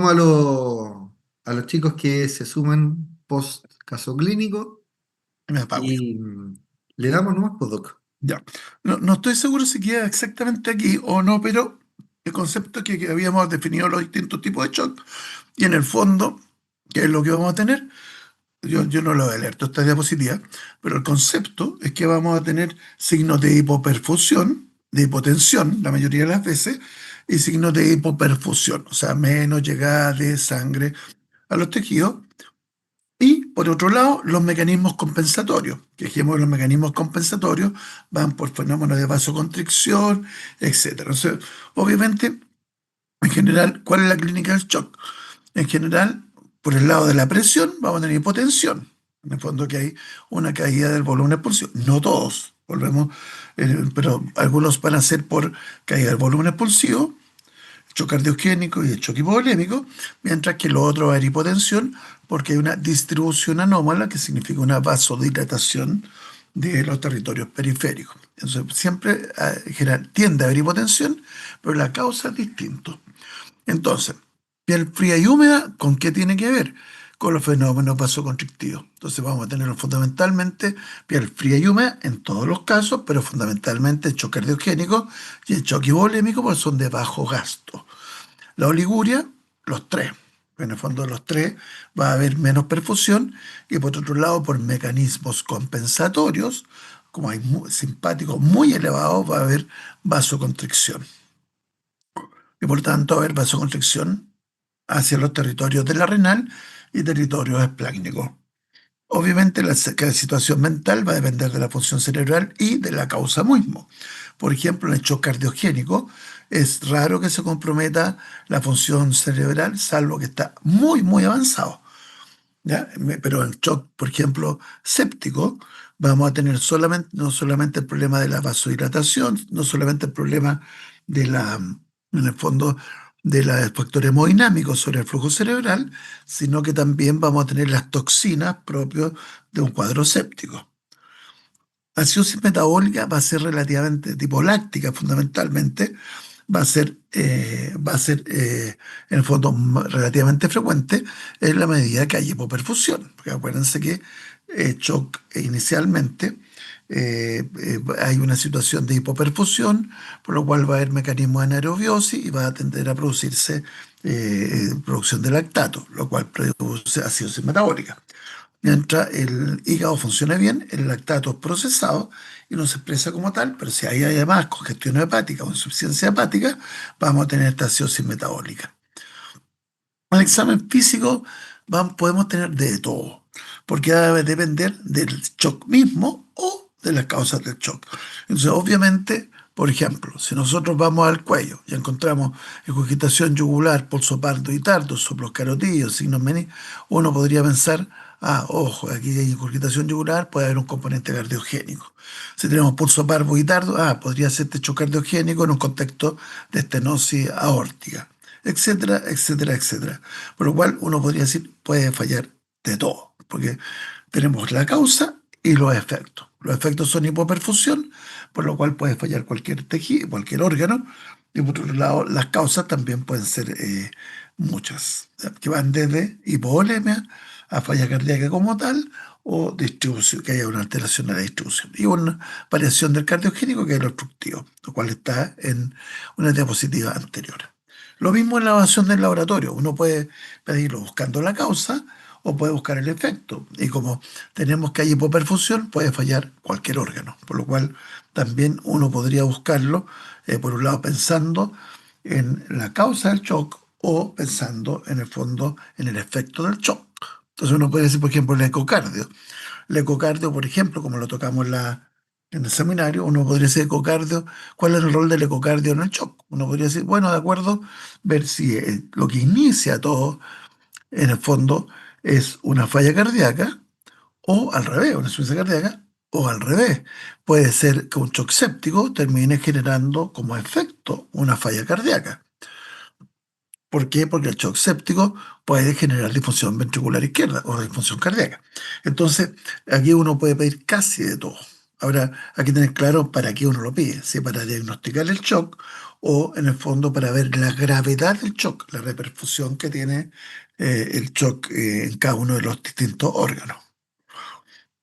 A los chicos que se suman post caso clínico Me apago yo. y le damos nomás, pues, doc. Ya. No estoy seguro si queda exactamente aquí o no, pero el concepto es que habíamos definido los distintos tipos de shock y en el fondo, ¿qué es lo que vamos a tener? Yo no lo voy a leer toda esta diapositiva, pero el concepto es que vamos a tener signos de hipoperfusión, de hipotensión, la mayoría de las veces, y signos de hipoperfusión, o sea, menos llegada de sangre a los tejidos. Y, por otro lado, los mecanismos compensatorios, que dijimos que los mecanismos compensatorios van por fenómenos de vasoconstricción, etcétera. Entonces, obviamente, en general, ¿cuál es la clínica del shock? En general, por el lado de la presión, vamos a tener hipotensión. En el fondo que hay una caída del volumen expulsivo. No todos, volvemos, pero algunos van a ser por caída del volumen expulsivo, hecho cardiogénico y hecho hipovolémico, mientras que lo otro va a haber hipotensión porque hay una distribución anómala que significa una vasodilatación de los territorios periféricos. Entonces, siempre en general tiende a haber hipotensión, pero la causa es distinta. Entonces, piel fría y húmeda, ¿con qué tiene que ver? Con los fenómenos vasoconstrictivos. Entonces vamos a tener fundamentalmente piel fría y húmeda en todos los casos, pero fundamentalmente el choque cardiogénico y el choque hipovolémico, porque son de bajo gasto. La oliguria, los tres. En el fondo de los tres va a haber menos perfusión y por otro lado, por mecanismos compensatorios, como hay simpáticos muy elevados, va a haber vasoconstricción. Y por tanto, va a haber vasoconstricción hacia los territorios de la renal y territorios esplácnicos. Obviamente la situación mental va a depender de la función cerebral y de la causa mismo. Por ejemplo, en el shock cardiogénico es raro que se comprometa la función cerebral, salvo que está muy, muy avanzado. ¿Ya? Pero en shock, por ejemplo, séptico, vamos a tener solamente, no solamente el problema de la vasodilatación, no solamente el problema de en el fondo, de los factores hemodinámicos sobre el flujo cerebral, sino que también vamos a tener las toxinas propias de un cuadro séptico. La acidosis metabólica va a ser relativamente tipo láctica, fundamentalmente, va a ser en el fondo relativamente frecuente en la medida que hay hipoperfusión. Porque acuérdense que shock inicialmente hay una situación de hipoperfusión, por lo cual va a haber mecanismo de anaerobiosis y va a tender a producirse producción de lactato, lo cual produce acidosis metabólica. Mientras el hígado funcione bien, el lactato es procesado y no se expresa como tal, pero si hay además congestión hepática o insuficiencia hepática, vamos a tener esta acidosis metabólica. El examen físico podemos tener de todo, porque va a depender del shock mismo o de las causas del shock. Entonces, obviamente, por ejemplo, si nosotros vamos al cuello y encontramos regurgitación yugular, pulso pardo y tardo, soplos carotídeos, signos meninges, uno podría pensar, ojo, aquí hay regurgitación yugular, puede haber un componente cardiogénico. Si tenemos pulso pardo y tardo, podría ser techo cardiogénico en un contexto de estenosis aórtica, etcétera, etcétera, etcétera. Por lo cual uno podría decir, puede fallar de todo, porque tenemos la causa y los efectos. Los efectos son hipoperfusión, por lo cual puede fallar cualquier tejido, cualquier órgano, y por otro lado, las causas también pueden ser muchas, que van desde hipovolemia a falla cardíaca como tal, o distribución, que haya una alteración de la distribución, y una variación del cardiogénico que es lo obstructivo, lo cual está en una diapositiva anterior. Lo mismo en la evaluación del laboratorio. Uno puede pedirlo buscando la causa o puede buscar el efecto. Y como tenemos que hay hipoperfusión, puede fallar cualquier órgano. Por lo cual también uno podría buscarlo, por un lado, pensando en la causa del shock o pensando en el fondo en el efecto del shock. Entonces uno puede decir, por ejemplo, el ecocardio. El ecocardio, por ejemplo, como lo tocamos en el seminario, uno podría decir ecocardio, ¿cuál es el rol del ecocardio en el shock? Uno podría decir, bueno, de acuerdo, ver si lo que inicia todo, en el fondo, es una falla cardíaca o al revés, una insuficiencia cardíaca o al revés. Puede ser que un shock séptico termine generando como efecto una falla cardíaca. ¿Por qué? Porque el shock séptico puede generar disfunción ventricular izquierda o disfunción cardíaca. Entonces, aquí uno puede pedir casi de todo. Ahora, hay que tener claro para qué uno lo pide, si para diagnosticar el shock o en el fondo para ver la gravedad del shock, la repercusión que tiene el shock en cada uno de los distintos órganos.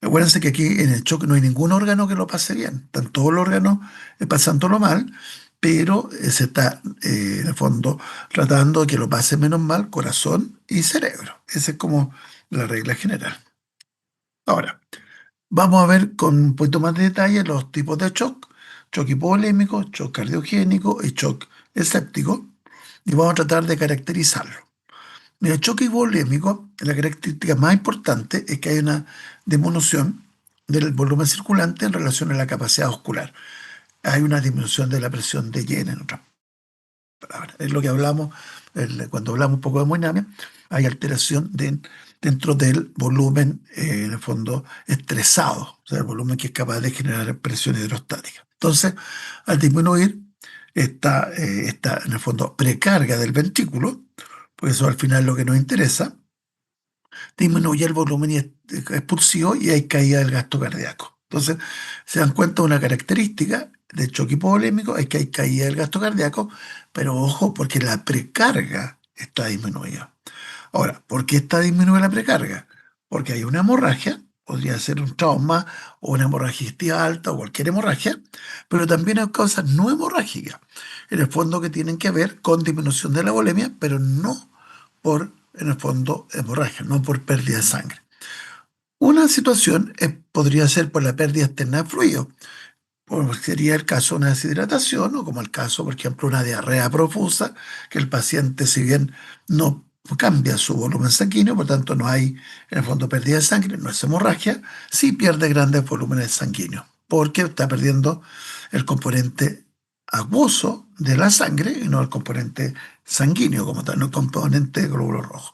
Acuérdense que aquí en el shock no hay ningún órgano que lo pase bien, están todos los órganos pasándolo mal, pero se está en el fondo tratando de que lo pase menos mal corazón y cerebro. Esa es como la regla general. Ahora, vamos a ver con un poquito más de detalle los tipos de shock: shock hipovolémico, shock cardiogénico y shock escéptico, y vamos a tratar de caracterizarlo. En el choque hipovolémico, la característica más importante es que hay una disminución del volumen circulante en relación a la capacidad muscular. Hay una disminución de la presión de Jenner, en otras palabras. Es lo que hablamos cuando hablamos un poco de hemodinamia. Hay alteración dentro del volumen, en el fondo, estresado, o sea, el volumen que es capaz de generar presión hidrostática. Entonces, al disminuir esta, en el fondo, precarga del ventrículo, porque eso al final es lo que nos interesa, disminuye el volumen expulsivo y hay caída del gasto cardíaco. Entonces, se dan cuenta de una característica del choque hipovolémico, es que hay caída del gasto cardíaco, pero ojo, porque la precarga está disminuida. Ahora, ¿por qué está disminuida la precarga? Porque hay una hemorragia, podría ser un trauma o una hemorragia alta o cualquier hemorragia, pero también hay causas no hemorrágicas, en el fondo que tienen que ver con disminución de la volemia, pero no por, en el fondo, hemorragia, no por pérdida de sangre. Una situación podría ser por la pérdida externa de fluido, como sería el caso de una deshidratación o como el caso, por ejemplo, una diarrea profusa, que el paciente, si bien no cambia su volumen sanguíneo, por tanto no hay en el fondo pérdida de sangre, no es hemorragia, sí pierde grandes volúmenes sanguíneos, porque está perdiendo el componente acuoso de la sangre y no el componente sanguíneo como tal, no el componente de glóbulos rojos.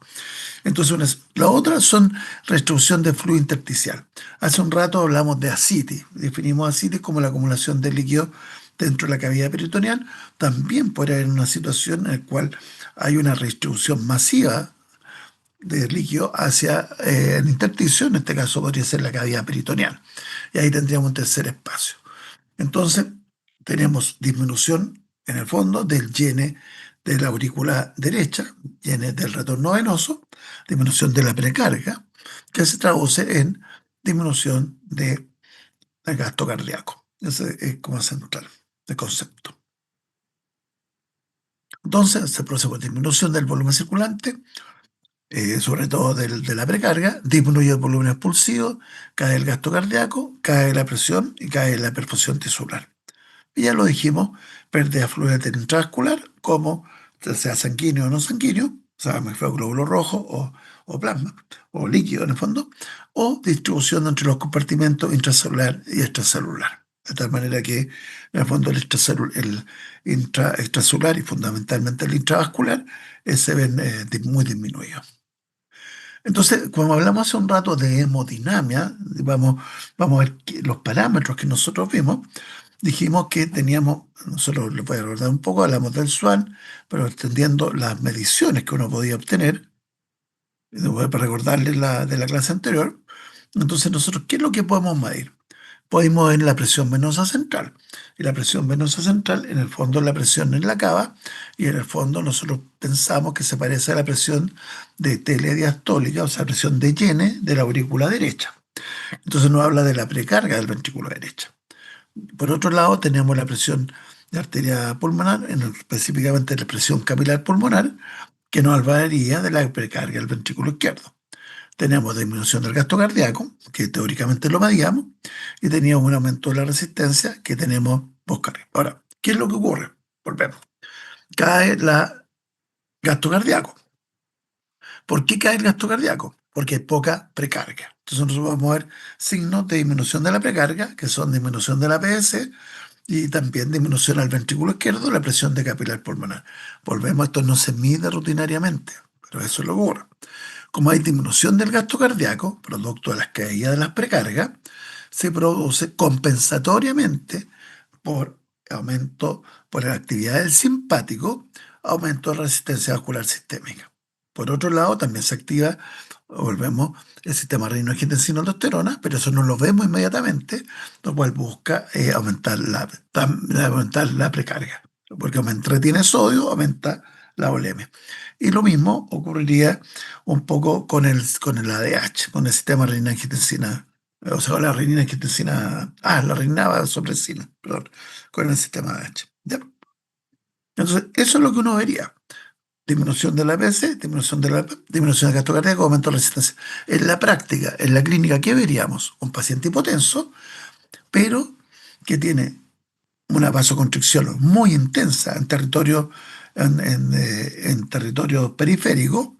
Entonces, la otra son restricción de fluido intersticial. Hace un rato hablamos de ascitis. Definimos ascitis como la acumulación de líquido dentro de la cavidad peritoneal. También puede haber una situación en la cual hay una redistribución masiva de líquido hacia el intersticio. En este caso podría ser la cavidad peritoneal. Y ahí tendríamos un tercer espacio. Entonces, tenemos disminución en el fondo del llene de la aurícula derecha, llene del retorno venoso, disminución de la precarga, que se traduce en disminución del gasto cardíaco. Ese es como central el concepto. Entonces, se produce por disminución del volumen circulante, sobre todo de la precarga, disminuye el volumen expulsivo, cae el gasto cardíaco, cae la presión y cae la perfusión tisular. Y ya lo dijimos, pérdida fluida intravascular, como sea sanguíneo o no sanguíneo, o sea, me fue glóbulo rojo o plasma, o líquido en el fondo, o distribución entre los compartimentos intracelular y extracelular. De tal manera que, en el fondo, el extracelular y fundamentalmente el intravascular se ven muy disminuidos. Entonces, como hablamos hace un rato de hemodinamia, vamos a ver los parámetros que nosotros vimos. Dijimos que teníamos, nosotros les voy a recordar un poco, hablamos del SWAN, pero extendiendo las mediciones que uno podía obtener, para recordarles de la clase anterior. Entonces, nosotros, ¿qué es lo que podemos medir? Podemos medir la presión venosa central. Y la presión venosa central, en el fondo, es la presión en la cava, y en el fondo nosotros pensamos que se parece a la presión de telediastólica, o sea, presión de Jenner de la aurícula derecha. Entonces nos habla de la precarga del ventrículo derecho. Por otro lado, tenemos la presión de arteria pulmonar, específicamente la presión capilar pulmonar, que nos varía de la precarga del ventrículo izquierdo. Tenemos disminución del gasto cardíaco, que teóricamente lo medíamos, y teníamos un aumento de la resistencia, que tenemos Boscarri. Ahora, ¿qué es lo que ocurre? Volvemos. Cae el gasto cardíaco. ¿Por qué cae el gasto cardíaco? Porque hay poca precarga. Entonces nosotros vamos a ver signos de disminución de la precarga, que son disminución de la PS y también disminución al ventrículo izquierdo, la presión de capilar pulmonar. Volvemos, esto no se mide rutinariamente, pero eso es lo que ocurre. Como hay disminución del gasto cardíaco, producto de las caídas de las precargas, se produce compensatoriamente por aumento, por la actividad del simpático, aumento de resistencia vascular sistémica. Por otro lado, también se activa, volvemos, el sistema renina-angiotensina-aldosterona, pero eso no lo vemos inmediatamente, lo cual busca aumentar la precarga. porque retiene sodio, aumenta la volemia. Y lo mismo ocurriría un poco con el ADH, con el sistema renina-angiotensina, o sea, con la renina-angiotensina, la renina vasopresina, perdón, con el sistema ADH. ¿Ya? Entonces, eso es lo que uno vería. Disminución de la PC, disminución del gasto cardíaco, aumento de resistencia. En la práctica, en la clínica, ¿qué veríamos? Un paciente hipotenso, pero que tiene una vasoconstricción muy intensa en territorio periférico,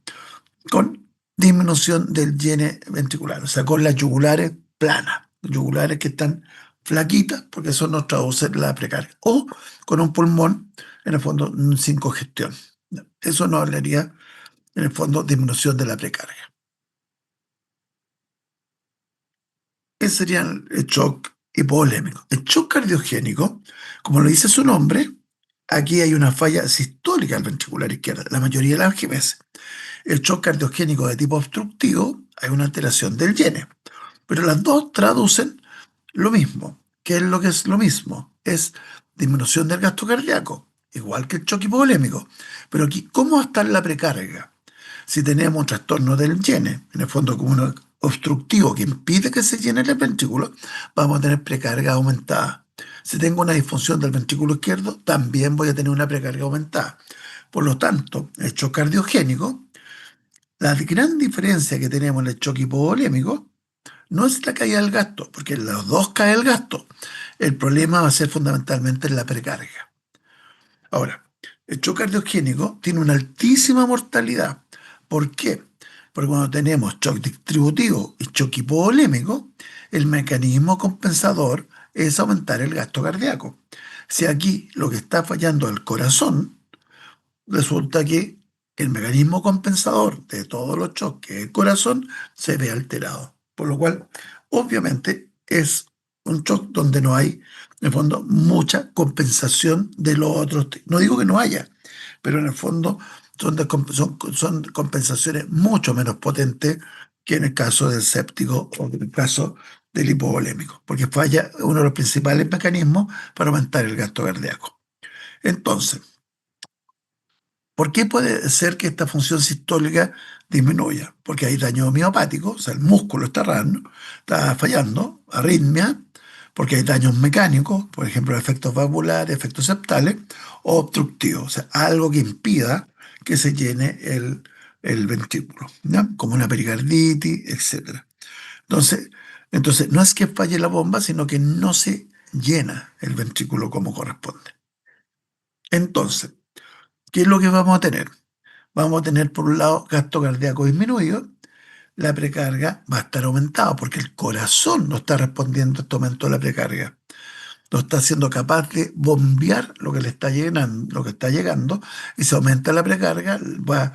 con disminución del llene ventricular, o sea, con las yugulares planas, yugulares que están flaquitas, porque eso nos traduce la precarga, o con un pulmón, en el fondo, sin congestión. Eso nos hablaría, en el fondo, disminución de la precarga. Ese sería el shock hipovolémico. El shock cardiogénico, como lo dice su nombre, aquí hay una falla sistólica del ventricular izquierdo, la mayoría de las veces. El shock cardiogénico de tipo obstructivo, hay una alteración del llene. Pero las dos traducen lo mismo. ¿Qué es lo que es lo mismo? Es disminución del gasto cardíaco, igual que el shock hipovolémico. Pero aquí, ¿cómo va a estar la precarga? Si tenemos un trastorno del llene, en el fondo como un obstructivo que impide que se llene el ventrículo, vamos a tener precarga aumentada. Si tengo una disfunción del ventrículo izquierdo, también voy a tener una precarga aumentada. Por lo tanto, el shock cardiogénico, la gran diferencia que tenemos en el shock hipovolémico no es la caída del gasto, porque en los dos cae el gasto. El problema va a ser fundamentalmente en la precarga. Ahora, el shock cardiogénico tiene una altísima mortalidad. ¿Por qué? Porque cuando tenemos shock distributivo y shock hipovolémico, el mecanismo compensador es aumentar el gasto cardíaco. Si aquí lo que está fallando es el corazón, resulta que el mecanismo compensador de todos los shocks, que es el corazón, se ve alterado. Por lo cual, obviamente, es un shock donde no hay, en el fondo, mucha compensación de los otros. No digo que no haya, pero en el fondo son compensaciones mucho menos potentes que en el caso del séptico o en el caso del hipovolémico, porque falla uno de los principales mecanismos para aumentar el gasto cardíaco. Entonces, ¿por qué puede ser que esta función sistólica disminuya? Porque hay daño miopático, o sea, el músculo está fallando, arritmia, porque hay daños mecánicos, por ejemplo, efectos valvulares, efectos septales, o obstructivos, o sea, algo que impida que se llene el ventrículo, ¿ya? Como una pericarditis, etcétera. Entonces, entonces, no es que falle la bomba, sino que no se llena el ventrículo como corresponde. Entonces, ¿qué es lo que vamos a tener? Vamos a tener por un lado gasto cardíaco disminuido, la precarga va a estar aumentada porque el corazón no está respondiendo a este aumento de la precarga. No está siendo capaz de bombear lo que le está llenando, lo que está llegando, y si aumenta la precarga, va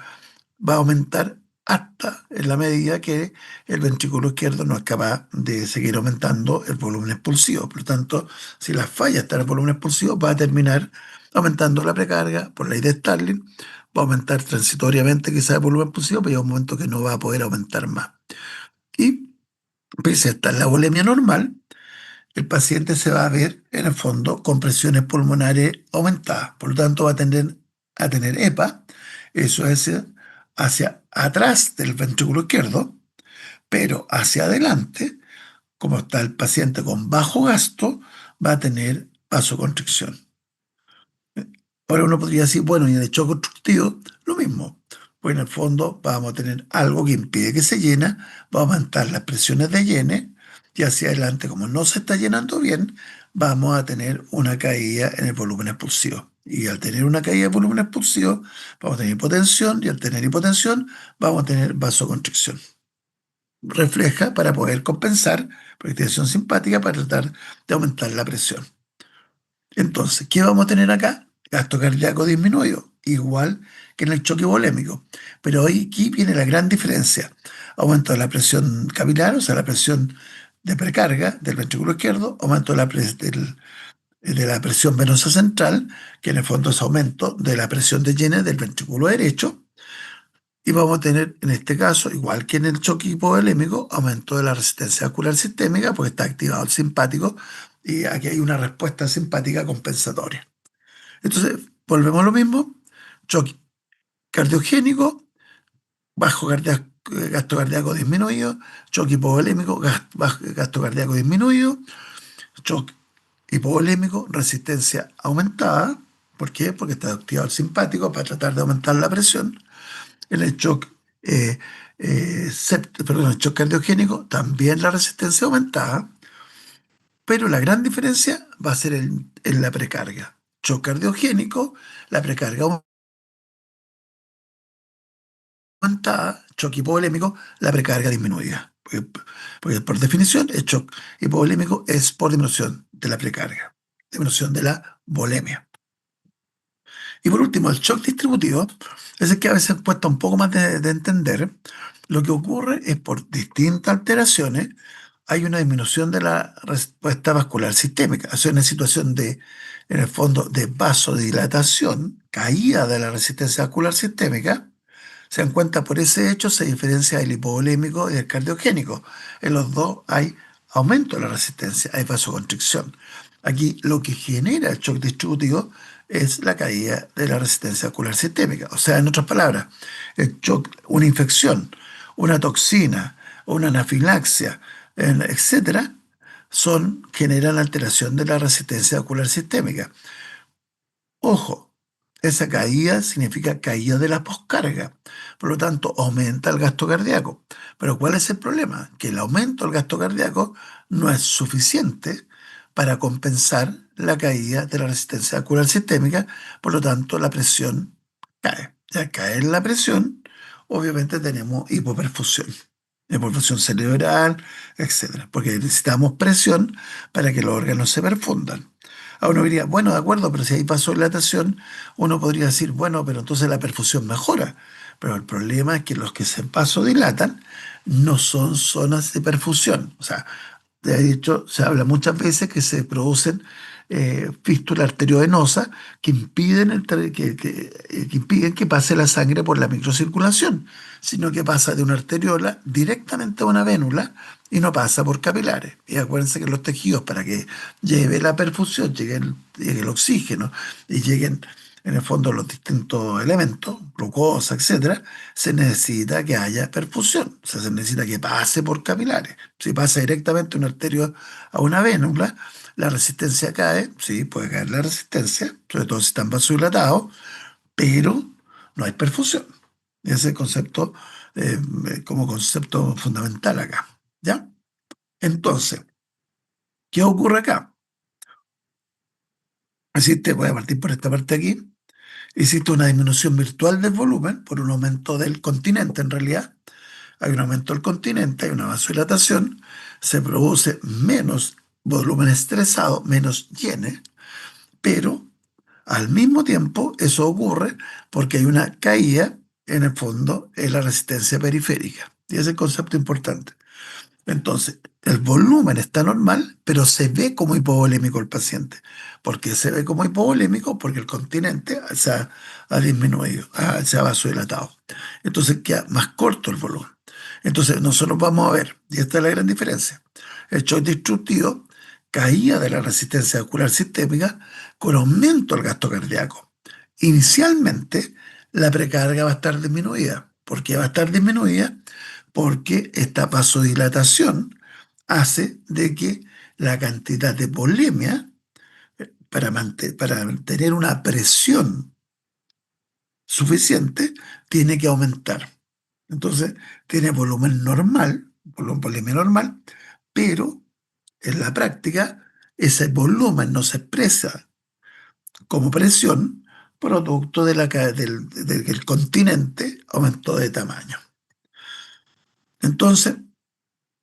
a aumentar hasta en la medida que el ventrículo izquierdo no es capaz de seguir aumentando el volumen expulsivo. Por lo tanto, si la falla está en el volumen expulsivo, va a terminar aumentando la precarga por ley de Starling, va a aumentar transitoriamente quizás el volumen expulsivo, pero llega un momento que no va a poder aumentar más. Y pese a estar en la volemia normal, el paciente se va a ver en el fondo con presiones pulmonares aumentadas. Por lo tanto, va a tener EPA, eso es hacia atrás del ventrículo izquierdo, pero hacia adelante, como está el paciente con bajo gasto, va a tener vasoconstricción. Ahora uno podría decir, bueno, y en el shock obstructivo, lo mismo. Pues en el fondo vamos a tener algo que impide que se llene, va a aumentar las presiones de llene, y hacia adelante, como no se está llenando bien, vamos a tener una caída en el volumen expulsivo. Y al tener una caída de volumen expulsivo, vamos a tener hipotensión, y al tener hipotensión, vamos a tener vasoconstricción. Refleja para poder compensar por extensión simpática para tratar de aumentar la presión. Entonces, ¿qué vamos a tener acá? Gasto cardíaco disminuido, igual que en el choque volémico. Pero hoy aquí viene la gran diferencia. Aumento de la presión capilar, o sea, la presión de precarga del ventrículo izquierdo, aumento de la presión venosa central, que en el fondo es aumento de la presión de llene del ventrículo derecho. Y vamos a tener, en este caso, igual que en el choque hipovolémico, aumento de la resistencia vascular sistémica, porque está activado el simpático, y aquí hay una respuesta simpática compensatoria. Entonces, volvemos a lo mismo, choque cardiogénico, gasto cardíaco disminuido, choque hipovolémico, gasto cardíaco disminuido, shock hipovolémico, resistencia aumentada. ¿Por qué? Porque está activado el simpático para tratar de aumentar la presión. En el shock, perdón, el shock cardiogénico, también la resistencia aumentada, pero la gran diferencia va a ser en la precarga. Shock cardiogénico, la precarga aumentada, shock hipovolémico, la precarga disminuida. Porque por definición, el shock hipovolémico es por disminución de la precarga, disminución de la volemia. Y por último, el shock distributivo es el que a veces cuesta un poco más de entender. Lo que ocurre es por distintas alteraciones hay una disminución de la respuesta vascular sistémica. O sea, una situación de, en el fondo, de vasodilatación, caída de la resistencia vascular sistémica. Se dan cuenta por ese hecho, se diferencia el hipovolémico y el cardiogénico. En los dos hay aumento de la resistencia, hay vasoconstricción. Aquí lo que genera el shock distributivo es la caída de la resistencia ocular sistémica. O sea, en otras palabras, el shock, una infección, una toxina, una anafilaxia, etcétera, generan alteración de la resistencia ocular sistémica. Ojo, esa caída significa caída de la poscarga. Por lo tanto, aumenta el gasto cardíaco. Pero ¿cuál es el problema? Que el aumento del gasto cardíaco no es suficiente para compensar la caída de la resistencia ocular sistémica. Por lo tanto, la presión cae. Y al caer la presión, obviamente tenemos hipoperfusión. Hipoperfusión cerebral, etcétera. Porque necesitamos presión para que los órganos se perfundan. A uno diría, bueno, de acuerdo, pero si hay vasodilatación, uno podría decir, bueno, pero entonces la perfusión mejora. Pero el problema es que los que se vasodilatan no son zonas de perfusión. O sea, de hecho, se habla muchas veces que se producen fístulas arteriovenosas que impiden, que impiden que pase la sangre por la microcirculación, sino que pasa de una arteriola directamente a una vénula y no pasa por capilares. Y acuérdense que los tejidos, para que lleve la perfusión, llegue el oxígeno y lleguen en el fondo los distintos elementos, glucosa, etcétera, se necesita que haya perfusión, o sea, se necesita que pase por capilares. Si pasa directamente una arteria a una vénula, la resistencia cae, sí, puede caer la resistencia, sobre todo si están vasodilatados, pero no hay perfusión. Ese es el concepto, como concepto fundamental acá, ¿ya? Entonces, ¿qué ocurre acá? Existe, voy a partir por esta parte aquí, existe una disminución virtual del volumen por un aumento del continente en realidad. Hay un aumento del continente, hay una vasodilatación, se produce menos volumen estresado, menos llene, pero al mismo tiempo eso ocurre porque hay una caída en el fondo en la resistencia periférica. Y ese es el concepto importante. Entonces, el volumen está normal, pero se ve como hipovolémico el paciente. ¿Por qué se ve como hipovolémico? Porque el continente ha disminuido, se ha vasodilatado. Entonces queda más corto el volumen. Entonces nosotros vamos a ver, y esta es la gran diferencia, el shock destructivo, caída de la resistencia ocular sistémica con aumento del gasto cardíaco. Inicialmente, la precarga va a estar disminuida. ¿Por qué va a estar disminuida? Porque esta vasodilatación hace de que la cantidad de volemia para mantener una presión suficiente tiene que aumentar. Entonces, tiene volumen normal, volemia normal, pero en la práctica ese volumen no se expresa como presión producto de que el continente aumentó de tamaño. Entonces,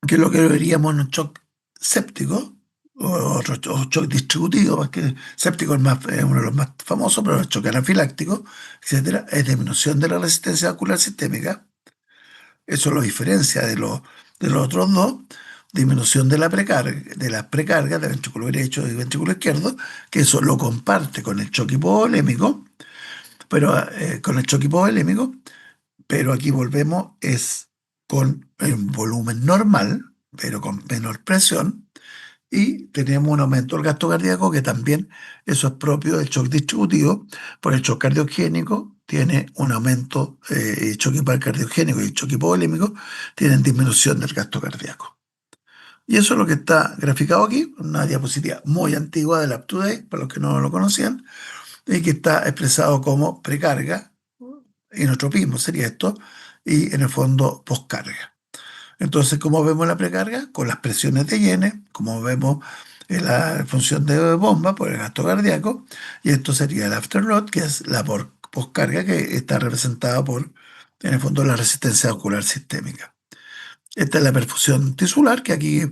¿qué es lo que veríamos en un shock séptico o shock distributivo? Más que séptico es uno de los más famosos, pero el shock anafiláctico, etcétera, es disminución de la resistencia vascular sistémica. Eso lo diferencia de los otros dos. Disminución de las precargas del ventrículo derecho y ventrículo izquierdo, que eso lo comparte con el shock hipovolémico, con el shock hipovolémico, pero aquí volvemos, es con un volumen normal, pero con menor presión, Y tenemos un aumento del gasto cardíaco que también eso es propio del shock distributivo, porque el shock cardiogénico tiene un aumento, el shock hipercardiogénico y el shock hipovolémico tienen disminución del gasto cardíaco. Y eso es lo que está graficado aquí, una diapositiva muy antigua del UpToDate, para los que no lo conocían, y que está expresado como precarga, inotropismo sería esto, y en el fondo poscarga. Entonces, ¿cómo vemos la precarga? Con las presiones de Yene, como vemos en la función de bomba por el gasto cardíaco, y esto sería el afterload, que es la poscarga que está representada por, en el fondo, la resistencia ocular sistémica. Esta es la perfusión tisular, que aquí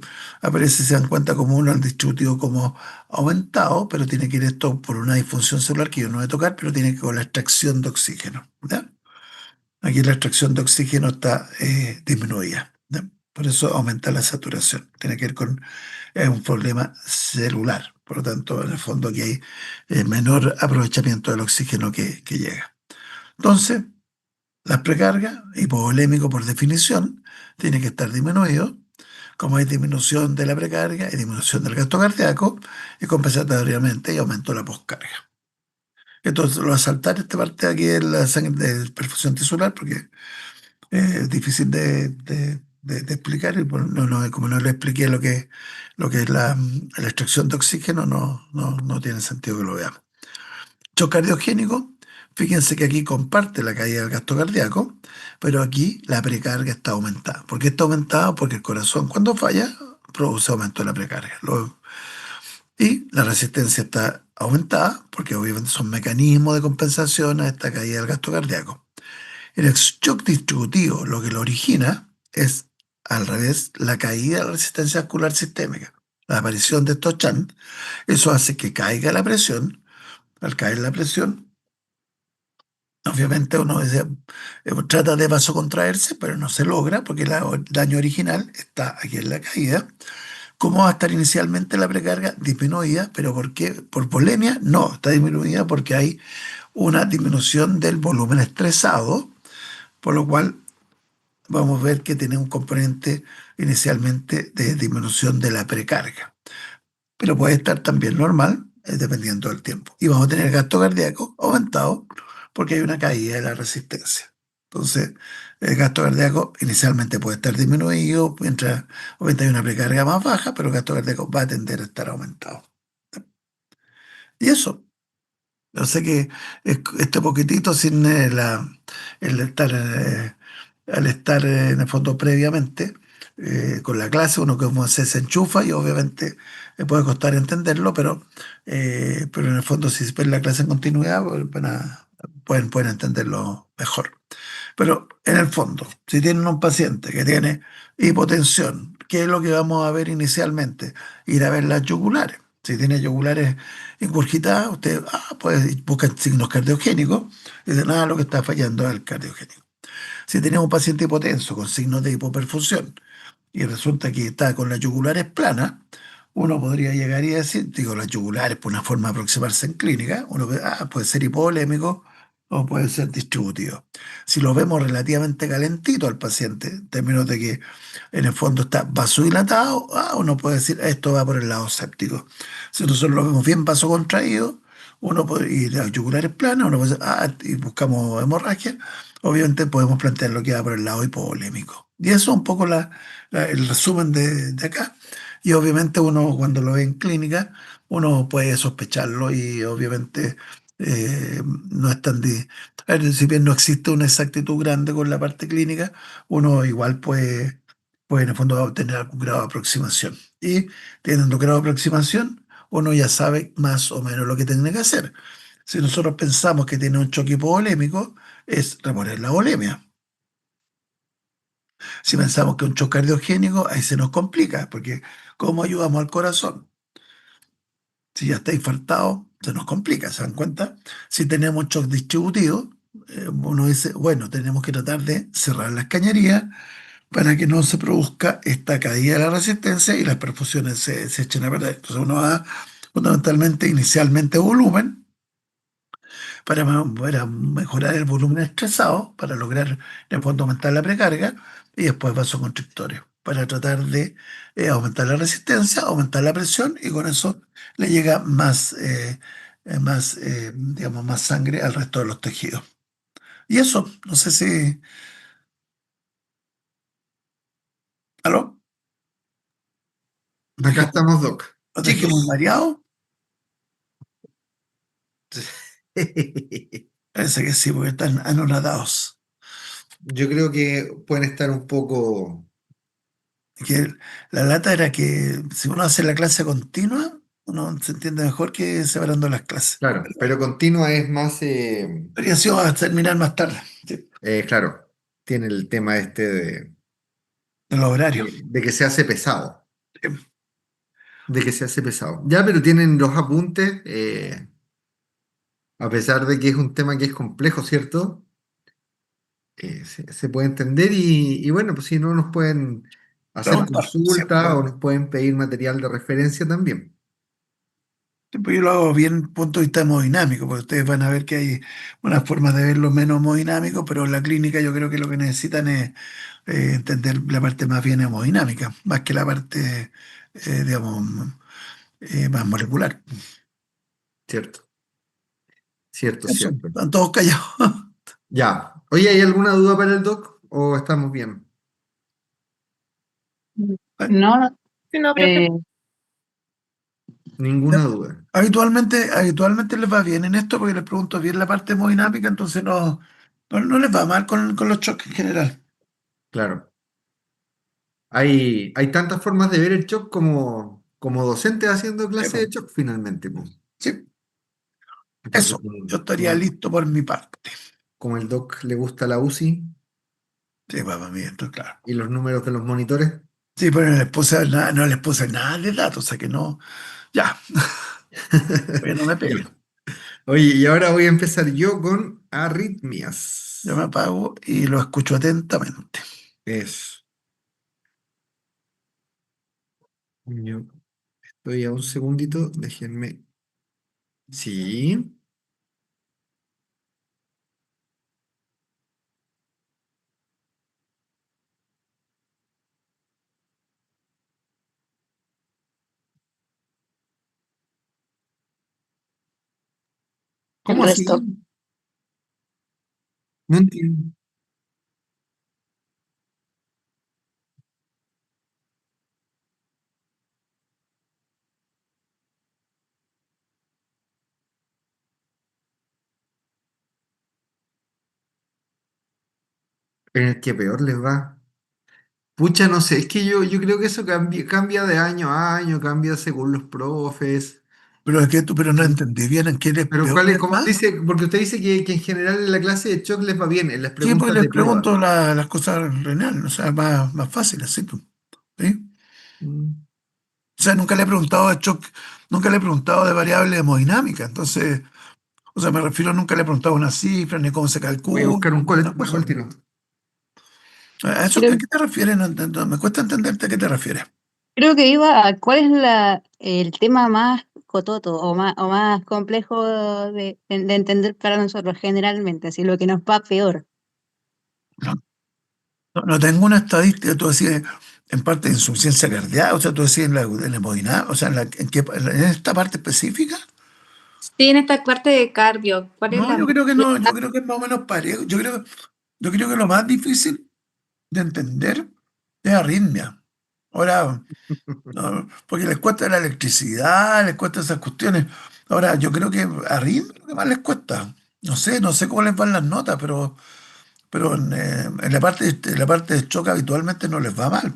aparece, se dan cuenta como uno, el distributivo como aumentado, pero tiene que ir esto por una disfunción celular que yo no voy a tocar, pero tiene que ver con la extracción de oxígeno. ¿Ya? Aquí la extracción de oxígeno está disminuida, ¿ya? Por eso aumenta la saturación. Tiene que ver con un problema celular. Por lo tanto, en el fondo aquí hay menor aprovechamiento del oxígeno que llega. Entonces, las precargas, hipovolémico por definición, tiene que estar disminuido. Como hay disminución de la precarga, hay disminución del gasto cardíaco y compensatoriamente hay aumento de la poscarga. Entonces, lo voy a saltar esta parte de aquí de la sangre de perfusión tisular porque es difícil de explicar y como no le expliqué lo que es la extracción de oxígeno, no tiene sentido que lo veamos. Shock cardiogénico, fíjense que aquí comparte la caída del gasto cardíaco, pero aquí la precarga está aumentada. ¿Por qué está aumentada? Porque el corazón cuando falla produce aumento de la precarga. Y la resistencia está aumentada porque obviamente son mecanismos de compensación a esta caída del gasto cardíaco. El shock distributivo lo que lo origina es al revés, la caída de la resistencia vascular sistémica. La aparición de estos chant, eso hace que caiga la presión. Al caer la presión, obviamente uno trata de vasocontraerse, pero no se logra porque el daño original está aquí en la caída. ¿Cómo va a estar inicialmente la precarga? Disminuida, pero ¿por qué? ¿Por volemia? No, está disminuida porque hay una disminución del volumen estresado, por lo cual vamos a ver que tiene un componente inicialmente de disminución de la precarga, pero puede estar también normal dependiendo del tiempo. Y vamos a tener gasto cardíaco aumentado porque hay una caída de la resistencia. Entonces, el gasto cardíaco inicialmente puede estar disminuido mientras obviamente hay una precarga más baja, pero el gasto cardíaco va a tender a estar aumentado. Y eso, yo sé que este poquitito sin el estar, al estar en el fondo previamente con la clase, uno como se enchufa y obviamente puede costar entenderlo, pero en el fondo si ven la clase en continuidad pues, pueden entenderlo mejor. Pero en el fondo, si tienen un paciente que tiene hipotensión, ¿qué es lo que vamos a ver inicialmente? Ir a ver las yugulares. Si tiene yugulares ingurgitadas, usted pues, busca signos cardiogénicos y dice, nada, lo que está fallando es el cardiogénico. Si tenemos un paciente hipotenso con signos de hipoperfusión y resulta que está con las yugulares planas, uno podría llegar y decir, digo, las yugulares por una forma de aproximarse en clínica, puede ser hipovolémico o puede ser distributivo. Si lo vemos relativamente calentito al paciente, en términos de que en el fondo está vasodilatado, uno puede decir, esto va por el lado séptico. Si nosotros lo vemos bien vasocontraído, y las yugulares planas, uno puede decir, y buscamos hemorragia, obviamente podemos plantear lo que va por el lado hipovolémico. Y eso es un poco el resumen de acá. Y obviamente uno cuando lo ve en clínica, uno puede sospecharlo y obviamente no es tan... a ver, si bien no existe una exactitud grande con la parte clínica, uno igual puede en el fondo obtener algún grado de aproximación. Y teniendo grado de aproximación, uno ya sabe más o menos lo que tiene que hacer. Si nosotros pensamos que tiene un choque hipovolémico, es reponer la volemia. Si pensamos que un shock cardiogénico, ahí se nos complica, porque ¿cómo ayudamos al corazón? Si ya está infartado, se nos complica, ¿se dan cuenta? Si tenemos shock distributivo, uno dice, bueno, tenemos que tratar de cerrar las cañerías para que no se produzca esta caída de la resistencia y las perfusiones se echen a perder. Entonces uno da fundamentalmente, inicialmente volumen, para mejorar el volumen estresado, para lograr en el fondo aumentar la precarga y después vasoconstrictores. para tratar de aumentar la resistencia, aumentar la presión y con eso le llega digamos, más sangre al resto de los tejidos. Y eso, no sé si... ¿Aló? Acá ¿Dejé, estamos, Doc. lo dejé muy mareado? Parece que sí, porque están anonadados. Yo creo que pueden estar un poco, Que la lata era que si uno hace la clase continua, uno se entiende mejor que separando las clases. claro, pero continua es más, Habría sido a terminar más tarde, sí, claro, tiene el tema este de los horarios. de que se hace pesado, Sí. de que se hace pesado. Ya, pero tienen los apuntes, a pesar de que es un tema que es complejo, ¿cierto? Se puede entender y bueno, pues si no nos pueden hacer Preguntar, siempre. consulta o nos pueden pedir material de referencia también, Sí, pues yo lo hago bien punto de vista hemodinámico, porque ustedes van a ver que hay unas formas de verlo menos hemodinámico, pero en la clínica yo creo que lo que necesitan es entender la parte más bien hemodinámica, más que la parte, digamos, más molecular. ¿cierto? Cierto, Eso, cierto. están todos callados. Ya. Oye, ¿hay alguna duda para el doc o estamos bien? No, no, Sí, no, profe. eh, Ninguna duda. Habitualmente les va bien en esto porque les pregunto bien la parte hemodinámica, entonces no les va mal con los choques en general. Claro. Hay tantas formas de ver el shock como docentes haciendo Sí, clase pues, de shock finalmente, pues. sí, Entonces, eso, yo estaría listo por mi parte. como el doc le gusta la UCI Sí, para mí, esto claro. y los números de los monitores. Sí, pero no les puse nada de datos, o sea que no, ya, que no me Ya. peguen. Oye, y ahora voy a empezar yo con Yo me arritmias. apago y lo escucho atentamente. Eso. Yo estoy a un segundito, déjenme. Sí. el ¿Cómo así? resto. No entiendo. En el que peor les va. Pucha, no sé, es que yo creo que eso cambia de año a año, cambia según los profes. Pero es que pero no entendí bien en qué les Pero peor cuál es, les como va. dice, porque usted dice que en general en la clase de shock les va bien, en las Sí, pues preguntas les de prueba. pregunto las cosas renales, o sea, más fáciles, sí, pues, ¿sí? Mm. O sea, nunca le he preguntado de shock, nunca le he preguntado de variable hemodinámica, entonces, o sea, me refiero, nunca le he preguntado una cifra, ni cómo se Voy a calcula, buscar un ni una cole, cosa. al tiro. ¿A eso a Creo, qué te refieres? No entiendo, me cuesta entenderte a qué te refieres. creo que iba a cuál es el tema más cototo o más complejo de entender para nosotros generalmente, así lo que nos va peor. No, no tengo una estadística, tú decís en parte de insuficiencia cardíaca, o sea, tú decís en la hemodinámica, o sea, en esta parte específica. Sí, en esta parte de cardio, ¿cuál es No, la yo más? creo que no, yo creo que es más o menos parejo. Yo creo que lo más difícil de entender es arritmia. Ahora, no, porque les cuesta la electricidad, les cuesta esas cuestiones. Ahora, yo creo que arritmia es lo que más les cuesta. No sé cómo les van las notas, pero en la parte de choque habitualmente no les va mal.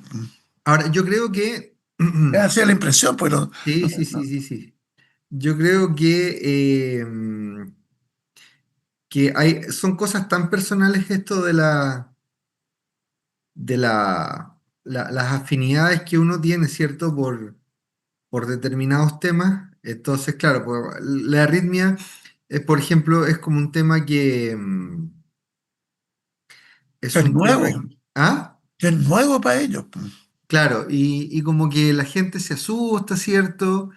Ahora, yo creo que, Me hacía la impresión, pero sí, sí, sí, sí, sí. Yo creo que son cosas tan personales esto las afinidades que uno tiene, ¿cierto? Por determinados temas. Entonces, claro, pues, la arritmia, por ejemplo, es como un tema que es es un tema. nuevo, ¿Ah? es nuevo para ellos. Claro, y como que la gente se asusta, ¿cierto?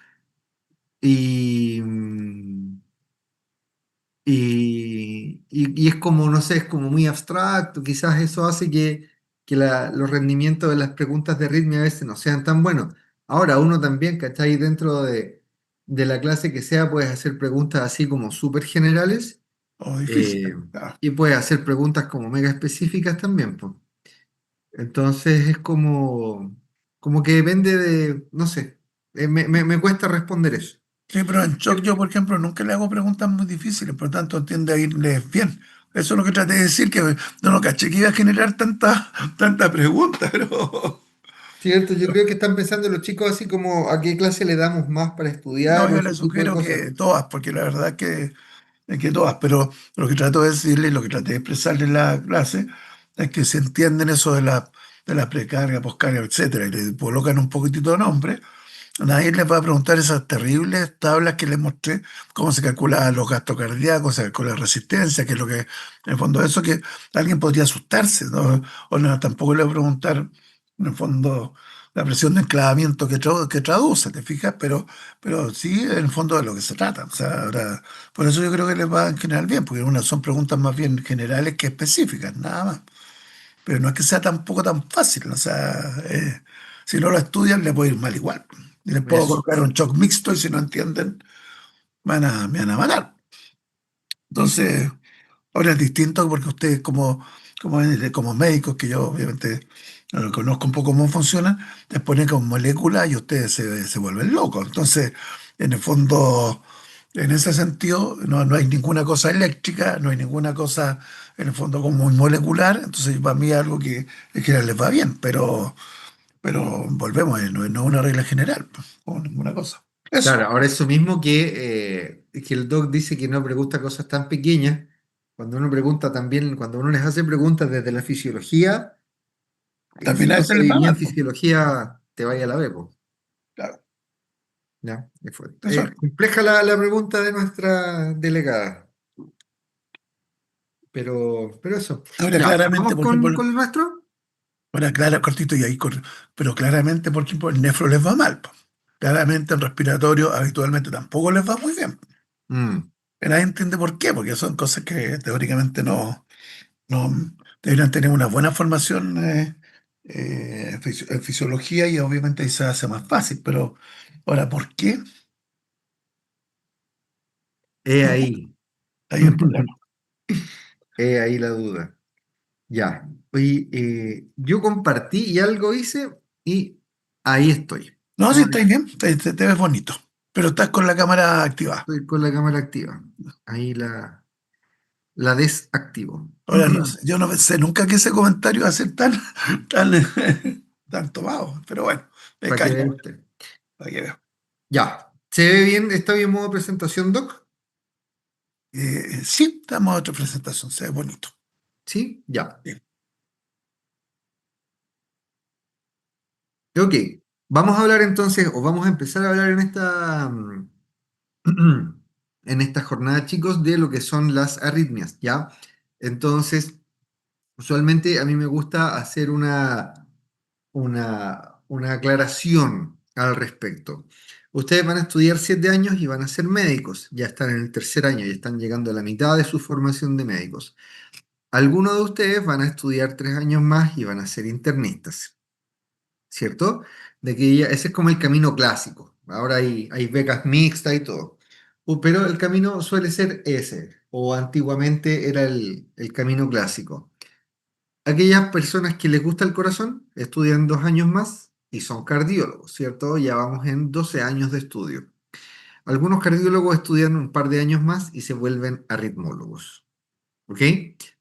Y, y es como, no sé, es como muy abstracto, quizás eso hace que los rendimientos de las preguntas de arritmia a veces no sean tan buenos. Ahora, uno también, ¿cachai? Dentro de la clase que sea, puedes hacer preguntas así como súper generales O difícil. eh, Claro. y puedes hacer preguntas como mega específicas también, pues. Entonces es como que depende de, no sé, me cuesta responder eso. Sí, pero en shock yo, por ejemplo, nunca le hago preguntas muy difíciles, por tanto tiende a irles bien. Eso es lo que traté de decir, que no caché que iba a generar tanta pregunta, pero Cierto, yo creo que están pensando los chicos así como a qué clase le damos más para no, estudiar o yo les ese tipo de sugiero cosas. que todas, porque la verdad es que todas, pero lo que trato de decirle y lo que traté de expresarle en la clase es que si entienden eso de la precarga, poscarga, etcétera, y le colocan un poquitito de nombre, nadie les va a preguntar esas terribles tablas que les mostré, cómo se calculan los gastos cardíacos, se calcula la resistencia, que es lo que, en el fondo, eso que alguien podría asustarse, ¿no? O no, tampoco le va a preguntar, en el fondo, la presión de enclavamiento que traduce, ¿te fijas? Pero sí, en el fondo, de lo que se trata. O sea, ahora, por eso yo creo que les va en general bien, porque son preguntas más bien generales que específicas, nada más. Pero no es que sea tampoco tan fácil, ¿no? O sea, si no lo estudian, le puede ir mal igual. Y les puedo Eso. colocar un shock mixto y si no entienden, me van a matar. Entonces, ahora es distinto porque ustedes como médicos, que yo obviamente conozco un poco cómo funcionan, les ponen como moléculas y ustedes se vuelven locos. Entonces, en el fondo, en ese sentido, no hay ninguna cosa eléctrica, no hay ninguna cosa, en el fondo, como muy molecular. Entonces, para mí es algo que en general les va bien, pero volvemos, no es una regla general, pues, o ninguna cosa. Eso. Claro, ahora eso mismo que el doc dice que no pregunta cosas tan pequeñas, cuando uno pregunta también, cuando uno les hace preguntas desde la fisiología, También si a no veces les sabes va bien mal, pues. fisiología, te vaya a la B, po. Claro. Ya, es fuerte. Eso es. Compleja la pregunta de nuestra delegada, pero eso. Ahora, Ya, claramente, vamos por ejemplo, con el nuestro. ahora, claro, cortito y ahí, pero claramente, por ejemplo, el nefro les va mal, po. Claramente, el respiratorio habitualmente tampoco les va muy bien. Mm, Nadie entiende por qué, porque son cosas que teóricamente no deberían tener una buena formación en fisiología y obviamente ahí se hace más fácil, pero ahora, ¿por qué? he No, ahí. ahí el problema. He ahí la duda. Ya. Oye, yo compartí y algo hice y ahí estoy. No, sí, Ahora estáis bien, te ves bonito, pero estás con la cámara activada. estoy con la cámara activa. Ahí la desactivo. Ahora, no sé, yo no pensé nunca que ese comentario iba a ser tan, tan tomado, pero bueno, me Para que vea callo, usted. para que vea. Ya. ¿Se ve bien? ¿Está bien modo presentación, Doc? Sí, damos otra presentación, se ve bonito. Sí, ya. Bien. Ok. Vamos a hablar entonces, o vamos a empezar a hablar en esta jornada, chicos, de lo que son las arritmias, ¿ya? Entonces, usualmente a mí me gusta hacer una aclaración al respecto. Ustedes van a estudiar 7 años y van a ser médicos. Ya están en el tercer año y están llegando a la mitad de su formación de médicos. Algunos de ustedes van a estudiar 3 años más y van a ser internistas, ¿cierto? Ese es como el camino clásico. Ahora hay becas mixtas y todo. Pero el camino suele ser ese, o antiguamente era el camino clásico. Aquellas personas que les gusta el corazón estudian 2 años más y son cardiólogos, ¿cierto? Ya vamos en 12 años de estudio. Algunos cardiólogos estudian un par de años más y se vuelven arritmólogos, ¿ok?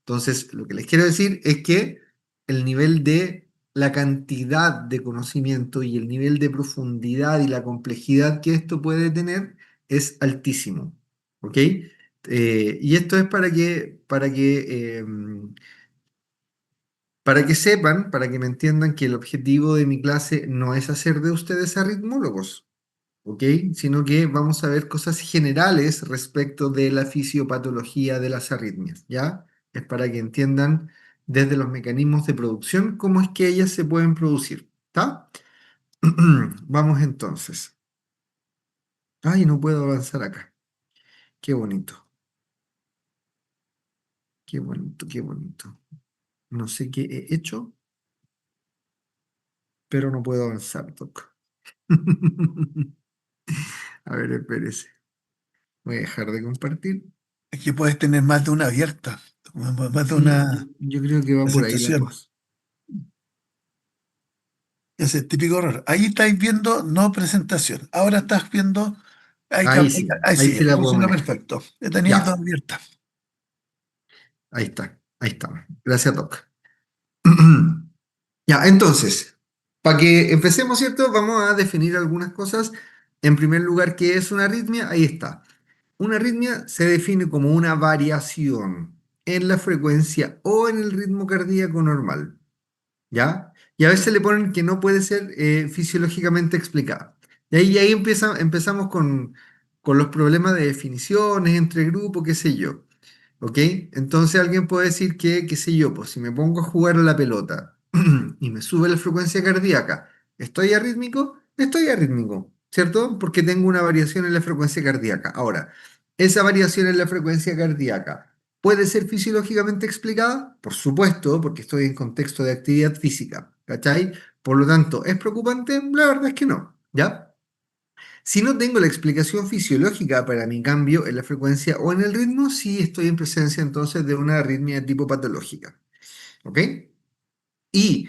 Entonces, lo que les quiero decir es que el nivel de la cantidad de conocimiento y el nivel de profundidad y la complejidad que esto puede tener es altísimo, ¿ok? Y esto es para que sepan, para que me entiendan que el objetivo de mi clase no es hacer de ustedes arritmólogos, ¿ok? Sino que vamos a ver cosas generales respecto de la fisiopatología de las arritmias, ¿ya? Es para que entiendan desde los mecanismos de producción cómo es que ellas se pueden producir, ¿está? Vamos entonces. Ay, no puedo avanzar acá. Qué bonito, qué bonito, qué bonito. No sé qué he hecho. pero no puedo avanzar, Doc. A ver, espérese. Voy a dejar de compartir. Es que puedes tener más de una abierta, más de Sí, una yo creo que va por ahí la presentación. cosa. Ese es el típico error. Ahí estáis viendo no presentación. Ahora estás viendo, ahí Ahí sí, sí la puedo funciona manejar. perfecto. Ya tenéis dos Ya, abiertas. ahí está, ahí está. Gracias, Doc. Ya, entonces, para que empecemos, ¿cierto? Vamos a definir algunas cosas. En primer lugar, ¿qué es una arritmia? Ahí está. Una arritmia se define como una variación en la frecuencia o en el ritmo cardíaco normal, ¿ya? Y a veces le ponen que no puede ser fisiológicamente explicada. Y ahí empezamos con los problemas de definiciones entre grupos, qué sé yo. ¿Ok? Entonces alguien puede decir que, qué sé yo, pues si me pongo a jugar a la pelota y me sube la frecuencia cardíaca, ¿estoy arrítmico? Estoy arrítmico, ¿cierto? Porque tengo una variación en la frecuencia cardíaca. Ahora, esa variación en la frecuencia cardíaca puede ser fisiológicamente explicada, por supuesto, porque estoy en contexto de actividad física, ¿cachai? Por lo tanto, ¿es preocupante? La verdad es que no, ¿ya? Si no tengo la explicación fisiológica para mi cambio en la frecuencia o en el ritmo, sí estoy en presencia entonces de una arritmia tipo patológica. ¿Ok? Y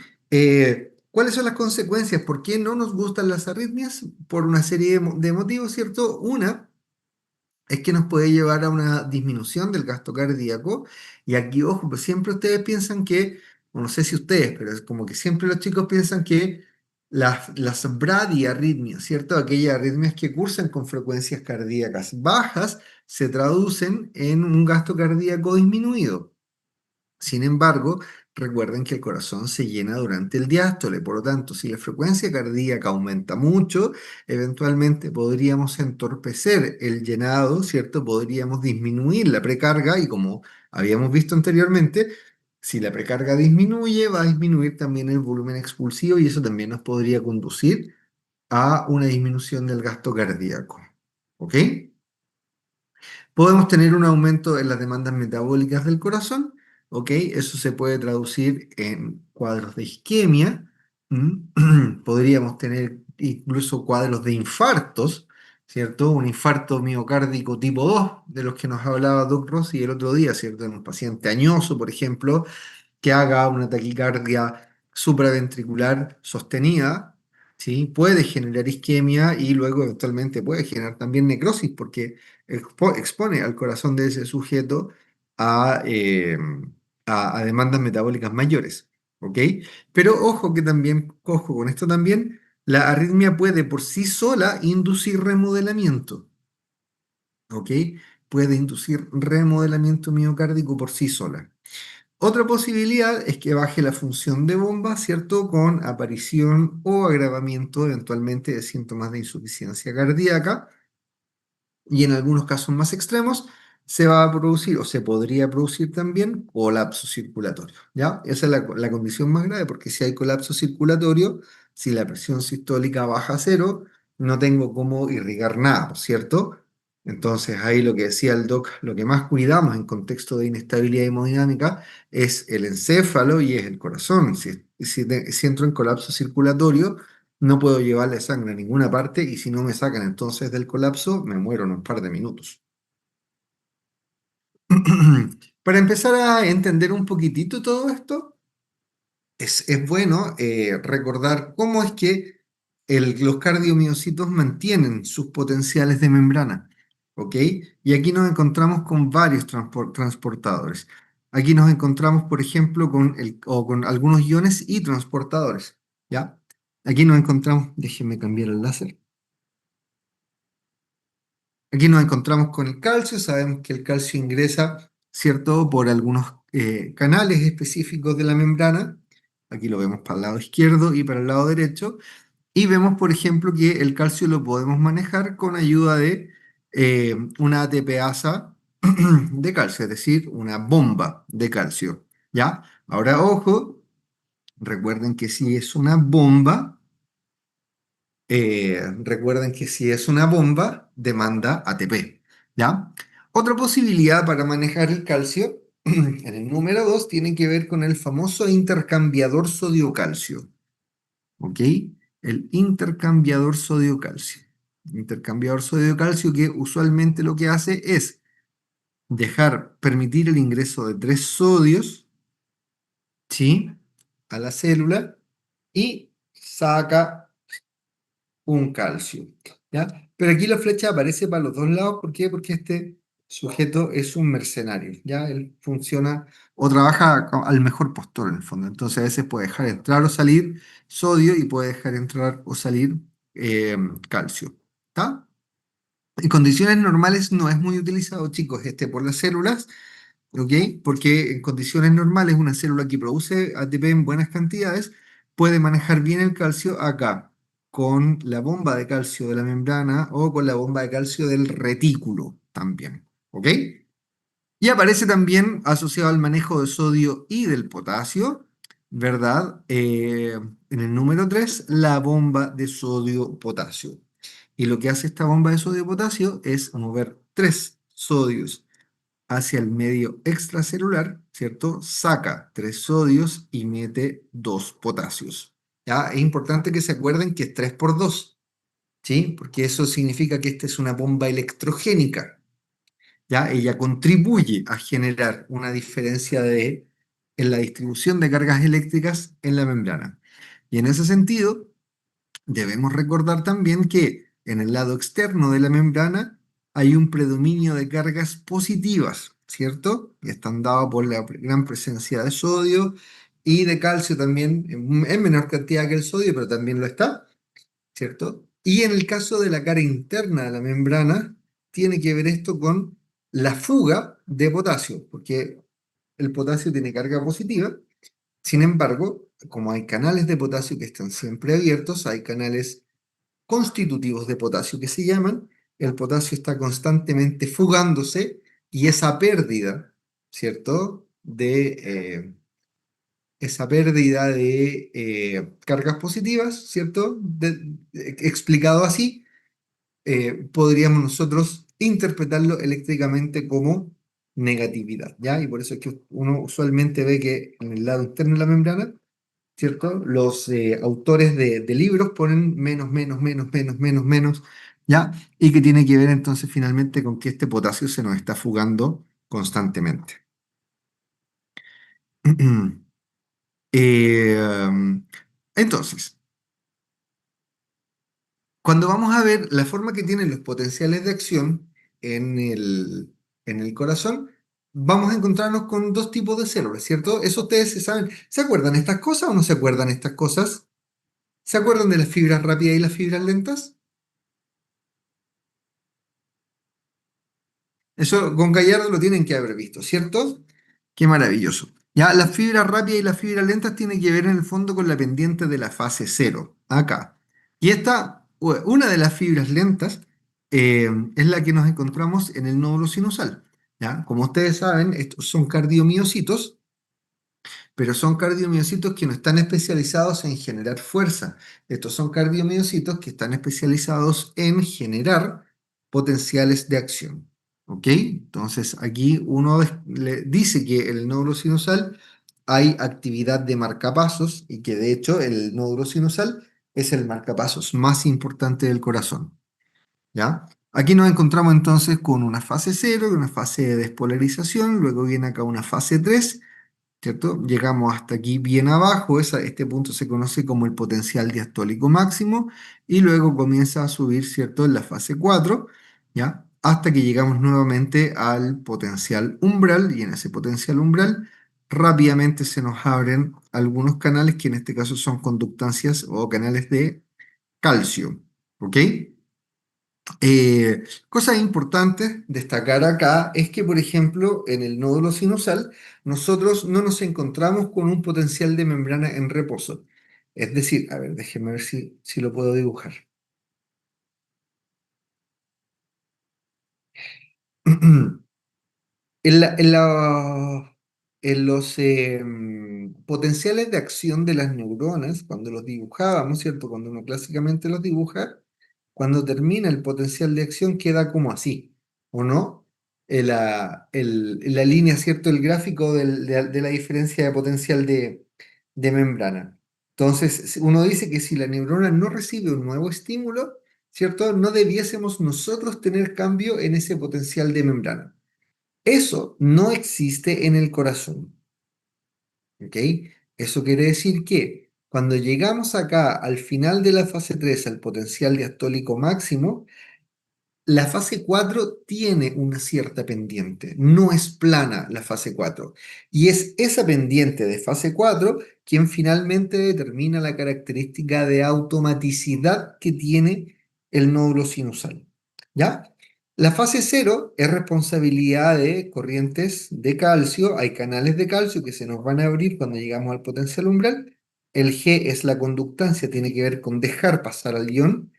¿cuáles son las consecuencias? ¿Por qué no nos gustan las arritmias? Por una serie de motivos, ¿cierto? Una es que nos puede llevar a una disminución del gasto cardíaco. Y aquí, ojo, pues siempre ustedes piensan que, o no sé si ustedes, pero es como que siempre los chicos piensan que las bradiarritmias, ¿cierto? Aquellas arritmias que cursan con frecuencias cardíacas bajas se traducen en un gasto cardíaco disminuido. Sin embargo, recuerden que el corazón se llena durante el diástole, por lo tanto, si la frecuencia cardíaca aumenta mucho, eventualmente podríamos entorpecer el llenado, ¿cierto? Podríamos disminuir la precarga y como habíamos visto anteriormente, si la precarga disminuye, va a disminuir también el volumen expulsivo y eso también nos podría conducir a una disminución del gasto cardíaco. ¿Ok? Podemos tener un aumento en las demandas metabólicas del corazón, ¿ok? Eso se puede traducir en cuadros de isquemia. Podríamos tener incluso cuadros de infartos, ¿cierto? Un infarto miocárdico tipo 2, de los que nos hablaba Doc Rossi el otro día, ¿cierto? En un paciente añoso, por ejemplo, que haga una taquicardia supraventricular sostenida, ¿sí? Puede generar isquemia y luego eventualmente puede generar también necrosis porque expone al corazón de ese sujeto a, eh, a demandas metabólicas mayores, ¿ok? Pero ojo que también, ojo con esto también, la arritmia puede por sí sola inducir remodelamiento, ¿ok? Puede inducir remodelamiento miocárdico por sí sola. Otra posibilidad es que baje la función de bomba, ¿cierto? Con aparición o agravamiento eventualmente de síntomas de insuficiencia cardíaca y en algunos casos más extremos se va a producir o se podría producir también colapso circulatorio, ¿ya? Esa es la condición más grave porque si hay colapso circulatorio, si la presión sistólica baja a cero, no tengo cómo irrigar nada, ¿cierto? Entonces ahí lo que decía el doc, lo que más cuidamos en contexto de inestabilidad hemodinámica es el encéfalo y es el corazón. Si entro en colapso circulatorio, no puedo llevarle sangre a ninguna parte y si no me sacan entonces del colapso, me muero en un par de minutos. Para empezar a entender un poquitito todo esto, es bueno recordar cómo es que los cardiomiocitos mantienen sus potenciales de membrana. ¿Ok? Y aquí nos encontramos con varios transportadores. Aquí nos encontramos, por ejemplo, o con algunos iones y transportadores. ¿Ya? Aquí nos encontramos, déjenme cambiar el láser. Aquí nos encontramos con el calcio, sabemos que el calcio ingresa, ¿cierto?, por algunos canales específicos de la membrana. Aquí lo vemos para el lado izquierdo y para el lado derecho. Y vemos, por ejemplo, que el calcio lo podemos manejar con ayuda de una ATPasa de calcio, es decir, una bomba de calcio. ¿Ya? Ahora, ojo, recuerden que si es una bomba, recuerden que si es una bomba, demanda ATP, ¿ya? Otra posibilidad para manejar el calcio, en el número 2, tiene que ver con el famoso intercambiador sodio-calcio, ¿ok? El intercambiador sodio-calcio. Intercambiador sodio-calcio que usualmente lo que hace es permitir el ingreso de 3 sodios, ¿sí? A la célula y saca un calcio, ¿ya? Pero aquí la flecha aparece para los dos lados, ¿por qué? Porque este sujeto es un mercenario, ¿ya? Él funciona o trabaja al mejor postor en el fondo, entonces a veces puede dejar entrar o salir sodio y puede dejar entrar o salir calcio, ¿está? En condiciones normales no es muy utilizado, chicos, por las células, ¿ok? Porque en condiciones normales una célula que produce ATP en buenas cantidades puede manejar bien el calcio acá, con la bomba de calcio de la membrana o con la bomba de calcio del retículo también, ¿ok? Y aparece también asociado al manejo de sodio y del potasio, ¿verdad? En el número 3 la bomba de sodio-potasio. Y lo que hace esta bomba de sodio-potasio es mover 3 sodios hacia el medio extracelular, ¿cierto? Saca 3 sodios y mete 2 potasios. ¿Ya? Es importante que se acuerden que es 3 por 2, ¿sí? Porque eso significa que esta es una bomba electrogénica, ¿ya? Ella contribuye a generar una diferencia en la distribución de cargas eléctricas en la membrana. Y en ese sentido, debemos recordar también que en el lado externo de la membrana hay un predominio de cargas positivas, ¿cierto? Y están dadas por la gran presencia de sodio y de calcio también, en menor cantidad que el sodio, pero también lo está, ¿cierto? Y en el caso de la cara interna de la membrana, tiene que ver esto con la fuga de potasio, porque el potasio tiene carga positiva. Sin embargo, como hay canales de potasio que están siempre abiertos, hay canales constitutivos de potasio que se llaman, el potasio está constantemente fugándose y esa pérdida, ¿cierto? Esa pérdida de cargas positivas, ¿cierto? Explicado así, podríamos nosotros interpretarlo eléctricamente como negatividad, ¿ya? Y por eso es que uno usualmente ve que en el lado interno de la membrana, ¿cierto? Los autores de libros ponen menos, menos, menos, menos, menos, menos, ¿ya? Y que tiene que ver entonces finalmente con que este potasio se nos está fugando constantemente. Entonces, cuando vamos a ver la forma que tienen los potenciales de acción en el corazón, vamos a encontrarnos con 2 tipos de células, ¿cierto? Eso ustedes se saben. ¿Se acuerdan estas cosas o no se acuerdan estas cosas? ¿Se acuerdan de las fibras rápidas y las fibras lentas? Eso con Gallardo lo tienen que haber visto, ¿cierto? Qué maravilloso. Ya, las fibras rápidas y las fibras lentas tienen que ver en el fondo con la pendiente de la fase cero, acá. Y una de las fibras lentas, es la que nos encontramos en el nódulo sinusal. ¿Ya? Como ustedes saben, estos son cardiomiocitos, pero son cardiomiocitos que no están especializados en generar fuerza. Estos son cardiomiocitos que están especializados en generar potenciales de acción. ¿Ok? Entonces aquí uno le dice que en el nódulo sinusal hay actividad de marcapasos y que de hecho el nódulo sinusal es el marcapasos más importante del corazón. ¿Ya? Aquí nos encontramos entonces con una fase 0, una fase de despolarización, luego viene acá una fase 3, ¿cierto? Llegamos hasta aquí bien abajo, este punto se conoce como el potencial diastólico máximo, y luego comienza a subir, ¿cierto? En la fase 4, ¿ya? Hasta que llegamos nuevamente al potencial umbral, y en ese potencial umbral rápidamente se nos abren algunos canales que en este caso son conductancias o canales de calcio, ¿ok? Cosas importantes destacar acá es que, por ejemplo, en el nódulo sinusal, nosotros no nos encontramos con un potencial de membrana en reposo. Es decir, a ver, déjenme ver si lo puedo dibujar. En los potenciales de acción de las neuronas, cuando los dibujábamos, ¿cierto? Cuando uno clásicamente los dibuja, cuando termina el potencial de acción queda como así, ¿o no? La línea, ¿cierto? El gráfico de la diferencia de potencial de membrana. Entonces, uno dice que si la neurona no recibe un nuevo estímulo, ¿cierto? No debiésemos nosotros tener cambio en ese potencial de membrana. Eso no existe en el corazón, ¿ok? Eso quiere decir que cuando llegamos acá al final de la fase 3, al potencial diastólico máximo, la fase 4 tiene una cierta pendiente, no es plana la fase 4. Y es esa pendiente de fase 4 quien finalmente determina la característica de automaticidad que tiene el nódulo sinusal. ¿Ya? La fase 0 es responsabilidad de corrientes de calcio, hay canales de calcio que se nos van a abrir cuando llegamos al potencial umbral. El G es la conductancia, tiene que ver con dejar pasar al ion.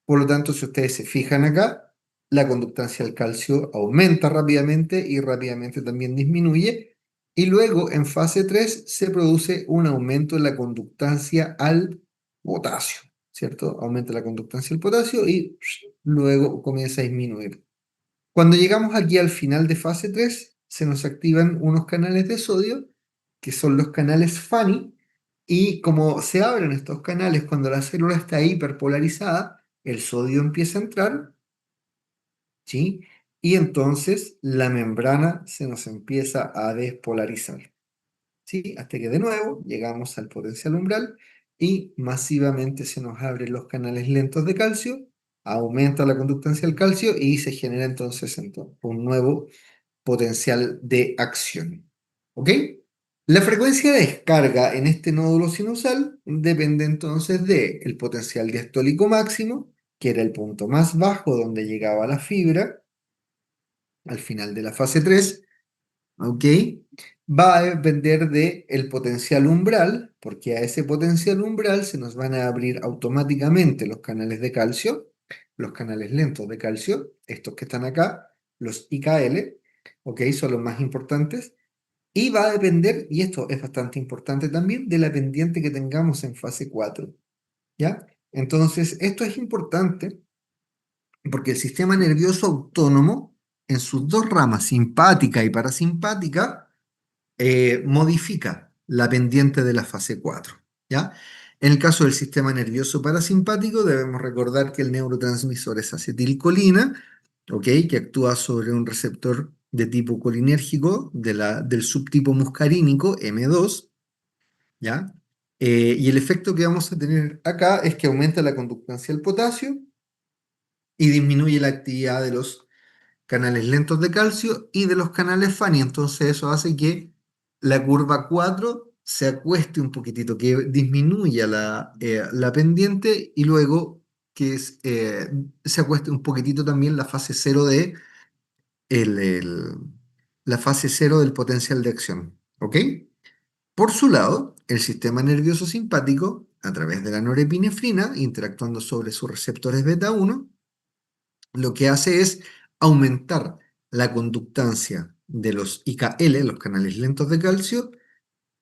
Por lo tanto, si ustedes se fijan acá, la conductancia al calcio aumenta rápidamente y rápidamente también disminuye. Y luego en fase 3 se produce un aumento en la conductancia al potasio, ¿cierto? Aumenta la conductancia al potasio y luego comienza a disminuir. Cuando llegamos aquí al final de fase 3, se nos activan unos canales de sodio, que son los canales Fanny, y como se abren estos canales cuando la célula está hiperpolarizada, el sodio empieza a entrar, ¿sí? Y entonces la membrana se nos empieza a despolarizar, ¿sí? Hasta que de nuevo llegamos al potencial umbral y masivamente se nos abren los canales lentos de calcio, aumenta la conductancia del calcio y se genera entonces un nuevo potencial de acción. ¿Ok? La frecuencia de descarga en este nódulo sinusal depende entonces del potencial diastólico máximo, que era el punto más bajo donde llegaba la fibra al final de la fase 3. ¿Ok? Va a depender del potencial umbral, porque a ese potencial umbral se nos van a abrir automáticamente los canales de calcio, los canales lentos de calcio, estos que están acá, los IKL, ¿ok? Son los más importantes. Y va a depender, y esto es bastante importante también, de la pendiente que tengamos en fase 4, ¿ya? Entonces, esto es importante porque el sistema nervioso autónomo, en sus dos ramas, simpática y parasimpática, modifica la pendiente de la fase 4, ¿ya? En el caso del sistema nervioso parasimpático, debemos recordar que el neurotransmisor es acetilcolina, ¿ok? Que actúa sobre un receptor de tipo colinérgico del subtipo muscarínico M2, ¿ya? Y el efecto que vamos a tener acá es que aumenta la conductancia del potasio y disminuye la actividad de los canales lentos de calcio y de los canales Fanny. Entonces eso hace que la curva 4 se acueste un poquitito, que disminuya la pendiente y luego se acueste un poquitito también la fase 0 la fase 0 del potencial de acción. ¿Ok? Por su lado, el sistema nervioso simpático, a través de la norepinefrina, interactuando sobre sus receptores beta 1, lo que hace es aumentar la conductancia de los IKL, los canales lentos de calcio,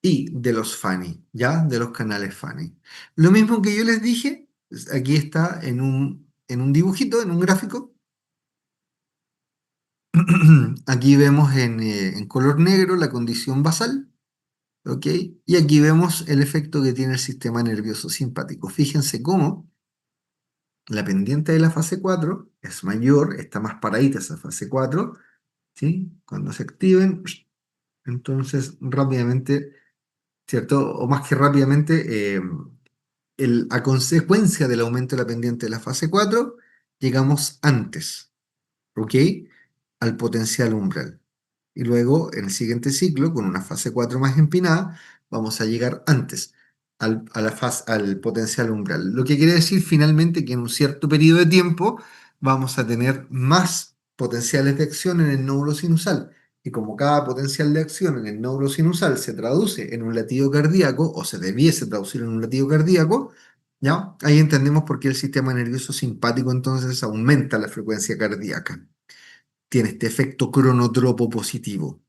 y de los Fanny, ¿ya? De los canales Fanny. Lo mismo que yo les dije, aquí está en un dibujito, en un gráfico. Aquí vemos en color negro la condición basal, ¿ok? Y aquí vemos el efecto que tiene el sistema nervioso simpático. Fíjense cómo la pendiente de la fase 4 es mayor, está más paradita esa fase 4, ¿sí? Cuando se activen, entonces rápidamente, ¿cierto? O más que rápidamente, a consecuencia del aumento de la pendiente de la fase 4, llegamos antes, ¿ok? Al potencial umbral. Y luego, en el siguiente ciclo, con una fase 4 más empinada, vamos a llegar antes al potencial umbral. Lo que quiere decir finalmente que en un cierto periodo de tiempo vamos a tener más potenciales de acción en el nódulo sinusal. Y como cada potencial de acción en el nódulo sinusal se traduce en un latido cardíaco, o se debiese traducir en un latido cardíaco, ¿ya? Ahí entendemos por qué el sistema nervioso simpático entonces aumenta la frecuencia cardíaca. Tiene este efecto cronotropo positivo.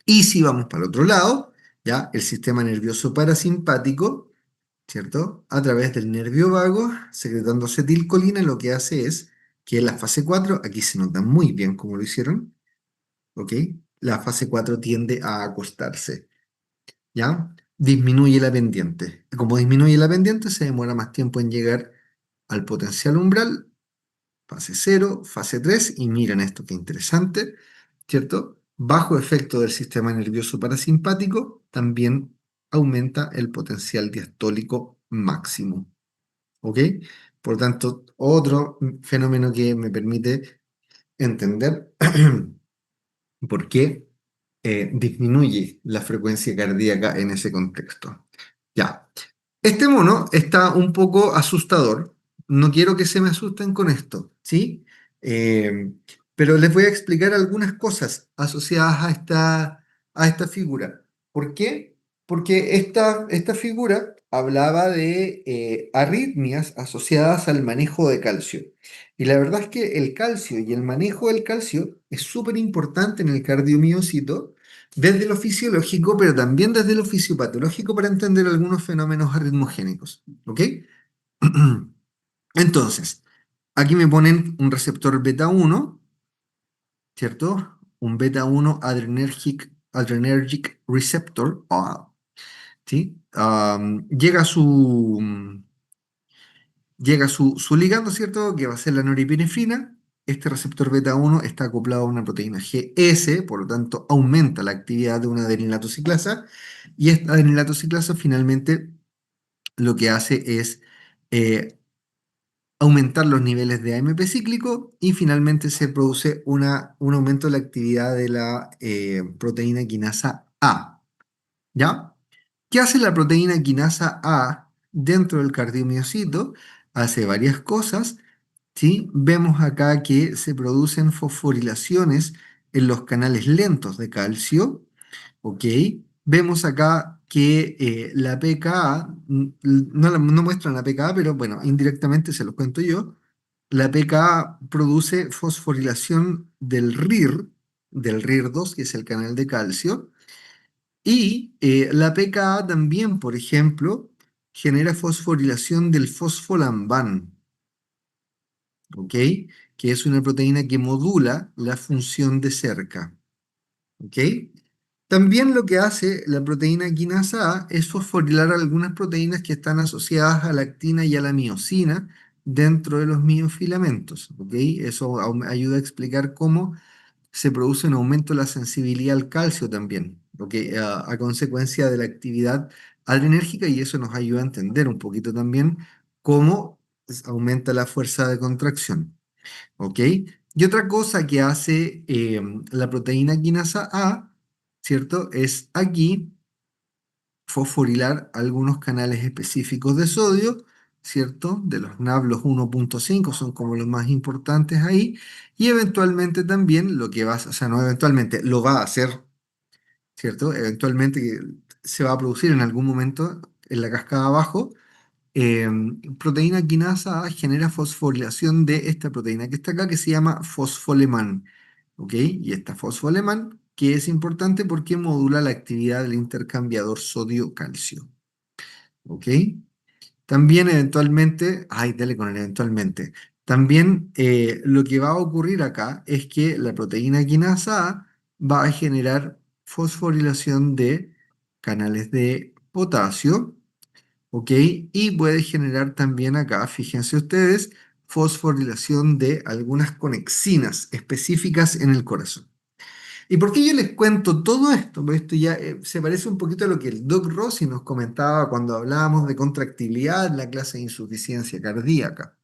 Y si vamos para el otro lado, ya el sistema nervioso parasimpático, ¿cierto? A través del nervio vago, secretando acetilcolina, lo que hace es que en la fase 4, aquí se nota muy bien cómo lo hicieron, ¿ok? La fase 4 tiende a acostarse, ¿ya? disminuye la pendiente. Como disminuye la pendiente, se demora más tiempo en llegar al potencial umbral, fase cero, fase 3 y miren esto, qué interesante, ¿cierto? Bajo efecto del sistema nervioso parasimpático, también aumenta el potencial diastólico máximo, ¿ok? Por tanto, otro fenómeno que me permite entender por qué disminuye la frecuencia cardíaca en ese contexto. Ya, este mono está un poco asustador. No quiero que se me asusten con esto, ¿sí? Eh, pero les voy a explicar algunas cosas asociadas a esta figura. ¿Por qué? Porque esta figura hablaba de arritmias asociadas al manejo de calcio. Y la verdad es que el calcio y el manejo del calcio es súper importante en el cardiomiocito desde lo fisiológico, pero también desde lo fisiopatológico para entender algunos fenómenos arritmogénicos. ¿Ok? Entonces, aquí me ponen un receptor beta 1, ¿cierto? Un beta 1 adrenergic receptor, ¿sí? Llega su ligando, ¿cierto? Que va a ser la norepinefrina. Este receptor beta 1 está acoplado a una proteína GS, por lo tanto aumenta la actividad de una adenilato ciclasa. Y esta adenilato ciclasa finalmente lo que hace es eh, aumentar los niveles de AMP cíclico y finalmente se produce un aumento de la actividad de la proteína quinasa A. ¿Ya? ¿Qué hace la proteína quinasa A dentro del cardiomiocito? Hace varias cosas, ¿sí? Vemos acá que se producen fosforilaciones en los canales lentos de calcio, ¿ok? Vemos acá que la pKa, no muestran la pKa, pero bueno, indirectamente se los cuento yo. La pKa produce fosforilación del RIR2, que es el canal de calcio, y la pKa también, por ejemplo, genera fosforilación del fosfolamban, ¿ok? Que es una proteína que modula la función de cerca, ¿ok? También lo que hace la proteína quinasa A es fosforilar algunas proteínas que están asociadas a la actina y a la miosina dentro de los miofilamentos, ¿ok? Eso ayuda a explicar cómo se produce un aumento de la sensibilidad al calcio también, ¿ok? A consecuencia de la actividad adrenérgica y eso nos ayuda a entender un poquito también cómo aumenta la fuerza de contracción. ¿Ok? Y otra cosa que hace la proteína quinasa A, ¿cierto? Es aquí fosforilar algunos canales específicos de sodio, ¿cierto? De los NAB, 1.5 son como los más importantes ahí, y eventualmente también lo que va a, o sea, no eventualmente, lo va a hacer, ¿cierto? Eventualmente se va a producir en algún momento en la cascada abajo eh, proteína quinasa A genera fosforilación de esta proteína que está acá, que se llama fosfolemán. ¿Ok? Y esta fosfolemán, que es importante porque modula la actividad del intercambiador sodio-calcio. ¿Ok? También eventualmente, ay, dale con el eventualmente. También lo que va a ocurrir acá es que la proteína quinasa A va a generar fosforilación de canales de potasio, ¿ok? Y puede generar también acá, fíjense ustedes, fosforilación de algunas conexinas específicas en el corazón. ¿Y por qué yo les cuento todo esto? Pues esto ya se parece un poquito a lo que el Doc Rossi nos comentaba cuando hablábamos de contractilidad en la clase de insuficiencia cardíaca.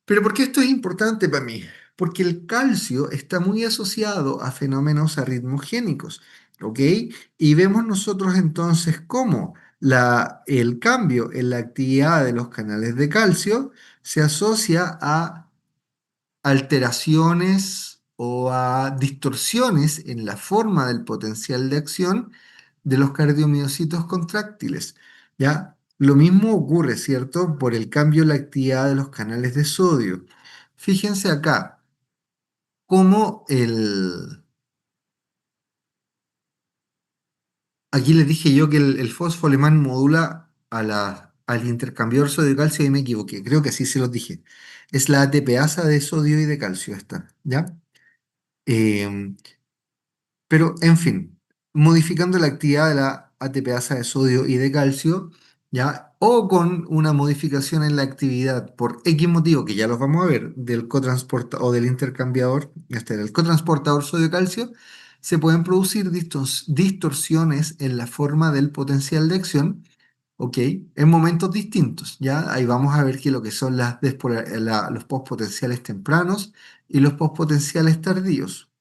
Pero ¿por qué esto es importante para mí? Porque el calcio está muy asociado a fenómenos arritmogénicos, ¿ok? Y vemos nosotros entonces cómo el cambio en la actividad de los canales de calcio se asocia a alteraciones o a distorsiones en la forma del potencial de acción de los cardiomiocitos contráctiles, ¿ya? Lo mismo ocurre, ¿cierto?, por el cambio en la actividad de los canales de sodio. Fíjense acá, cómo aquí les dije yo que el fosfolemán modula al intercambiador sodio-calcio y me equivoqué, creo que así se los dije. Es la ATPasa de sodio y de calcio esta, ¿ya? Em, Pero, en fin, modificando la actividad de la ATPasa de sodio y de calcio, ¿ya? O con una modificación en la actividad por X motivo, que ya los vamos a ver, del cotransporta o del intercambiador, del cotransportador sodio-calcio, se pueden producir distorsiones en la forma del potencial de acción, ¿ok? En momentos distintos, ¿ya? Ahí vamos a ver que lo que son los postpotenciales tempranos y los postpotenciales tardíos,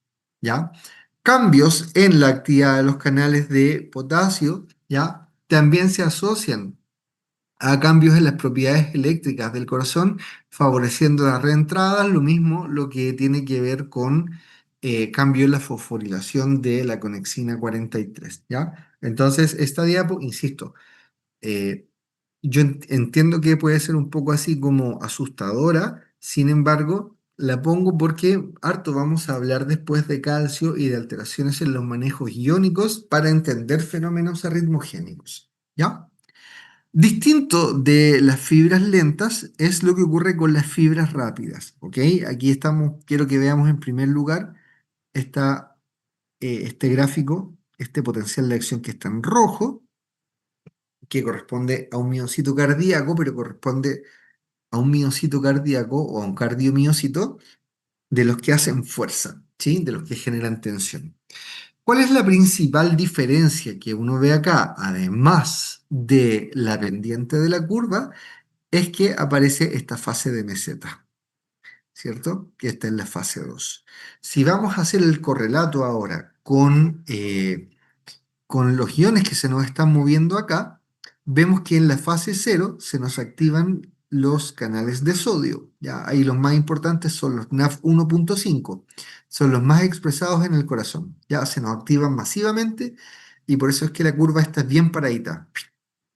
¿ya? Cambios en la actividad de los canales de potasio, ¿ya? También se asocian a cambios en las propiedades eléctricas del corazón, favoreciendo las reentradas, lo mismo lo que tiene que ver con cambio en la fosforilación de la conexina 43, ¿ya? Entonces, esta diapo, insisto, eh, yo entiendo que puede ser un poco así como asustadora, sin embargo, la pongo porque harto vamos a hablar después de calcio y de alteraciones en los manejos iónicos para entender fenómenos arritmogénicos, ¿ya? Distinto de las fibras lentas es lo que ocurre con las fibras rápidas, ¿ok? Aquí estamos, quiero que veamos en primer lugar este gráfico, este potencial de acción que está en rojo, que corresponde a un miocito cardíaco, pero corresponde a un miocito cardíaco o a un cardiomiocito de los que hacen fuerza, ¿sí? De los que generan tensión. ¿Cuál es la principal diferencia que uno ve acá, además de la pendiente de la curva? Es que aparece esta fase de meseta, ¿cierto? Que está en la fase 2. Si vamos a hacer el correlato ahora con los iones que se nos están moviendo acá, vemos que en la fase 0 se nos activan los canales de sodio. ¿Ya? Ahí los más importantes son los NAF 1.5, son los más expresados en el corazón. Ya se nos activan masivamente y por eso es que la curva está bien paradita,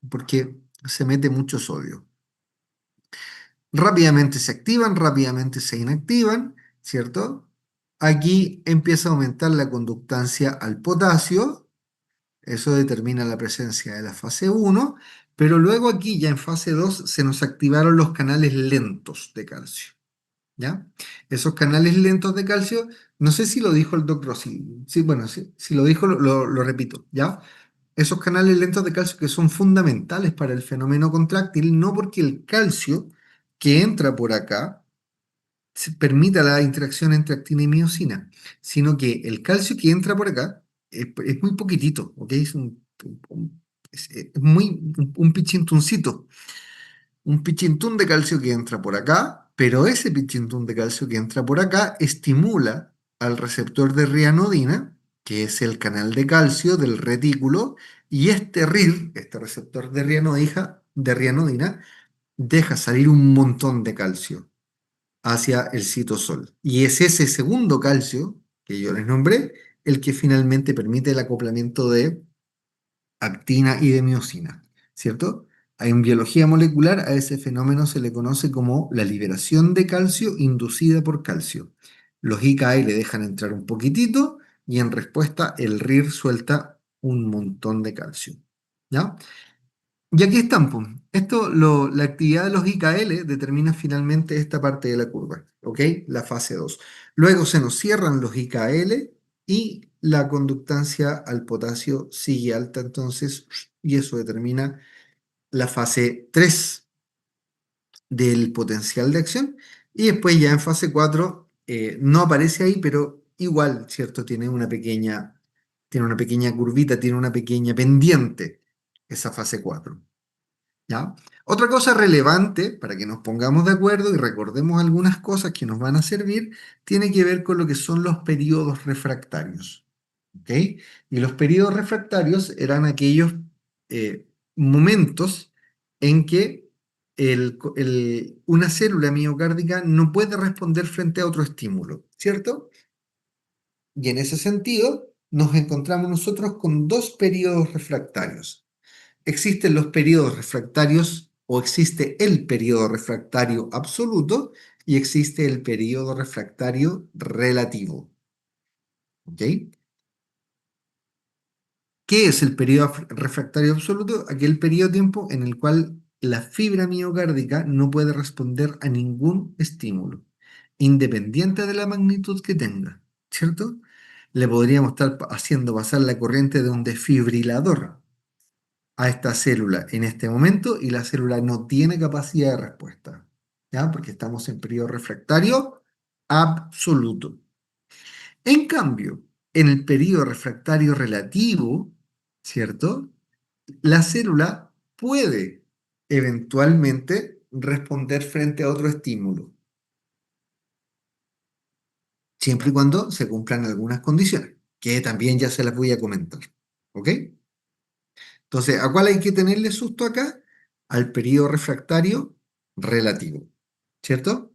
porque se mete mucho sodio. Rápidamente se activan, rápidamente se inactivan, ¿cierto? Aquí empieza a aumentar la conductancia al potasio, eso determina la presencia de la fase 1, pero luego aquí ya en fase 2 se nos activaron los canales lentos de calcio, ¿ya? Esos canales lentos de calcio, no sé si lo dijo el doctor Rossi, sí, bueno, si lo dijo, lo repito, ¿ya? Esos canales lentos de calcio que son fundamentales para el fenómeno contráctil, no porque el calcio que entra por acá permita la interacción entre actina y miosina, sino que el calcio que entra por acá es muy poquitito, ¿ok? Es muy, un pichintuncito, un pichintún de calcio que entra por acá, pero ese pichintún de calcio que entra por acá estimula al receptor de rianodina, que es el canal de calcio del retículo, y este RIR, este receptor de rianodina, deja salir un montón de calcio hacia el citosol. Y es ese segundo calcio que yo les nombré el que finalmente permite el acoplamiento de actina y de miosina, ¿cierto? En biología molecular a ese fenómeno se le conoce como la liberación de calcio inducida por calcio. Los IKI le dejan entrar un poquitito y en respuesta el RIR suelta un montón de calcio, ¿ya? Y aquí están, pues. La actividad de los IKL determina finalmente esta parte de la curva, ¿ok? La fase 2. Luego se nos cierran los IKL y la conductancia al potasio sigue alta entonces, y eso determina la fase 3 del potencial de acción. Y después ya en fase 4 no aparece ahí, pero igual, ¿cierto? Tiene una pequeña curvita, tiene una pequeña pendiente esa fase 4. ¿Ya? Otra cosa relevante para que nos pongamos de acuerdo y recordemos algunas cosas que nos van a servir, tiene que ver con lo que son los periodos refractarios. ¿Ok? Y los periodos refractarios eran aquellos momentos en que una célula miocárdica no puede responder frente a otro estímulo, ¿cierto? Y en ese sentido nos encontramos nosotros con dos periodos refractarios. Existen los periodos refractarios o existe el periodo refractario absoluto y existe el periodo refractario relativo. ¿Ok? ¿Qué es el periodo refractario absoluto? Aquel periodo de tiempo en el cual la fibra miocárdica no puede responder a ningún estímulo, independiente de la magnitud que tenga, ¿cierto? Le podríamos estar haciendo pasar la corriente de un desfibrilador, a esta célula en este momento y la célula no tiene capacidad de respuesta, ¿ya? Porque estamos en periodo refractario absoluto. En cambio, en el periodo refractario relativo, ¿cierto? La célula puede eventualmente responder frente a otro estímulo, siempre y cuando se cumplan algunas condiciones, que también ya se las voy a comentar. ¿Ok? Entonces, ¿a cuál hay que tenerle susto acá? Al periodo refractario relativo, ¿cierto?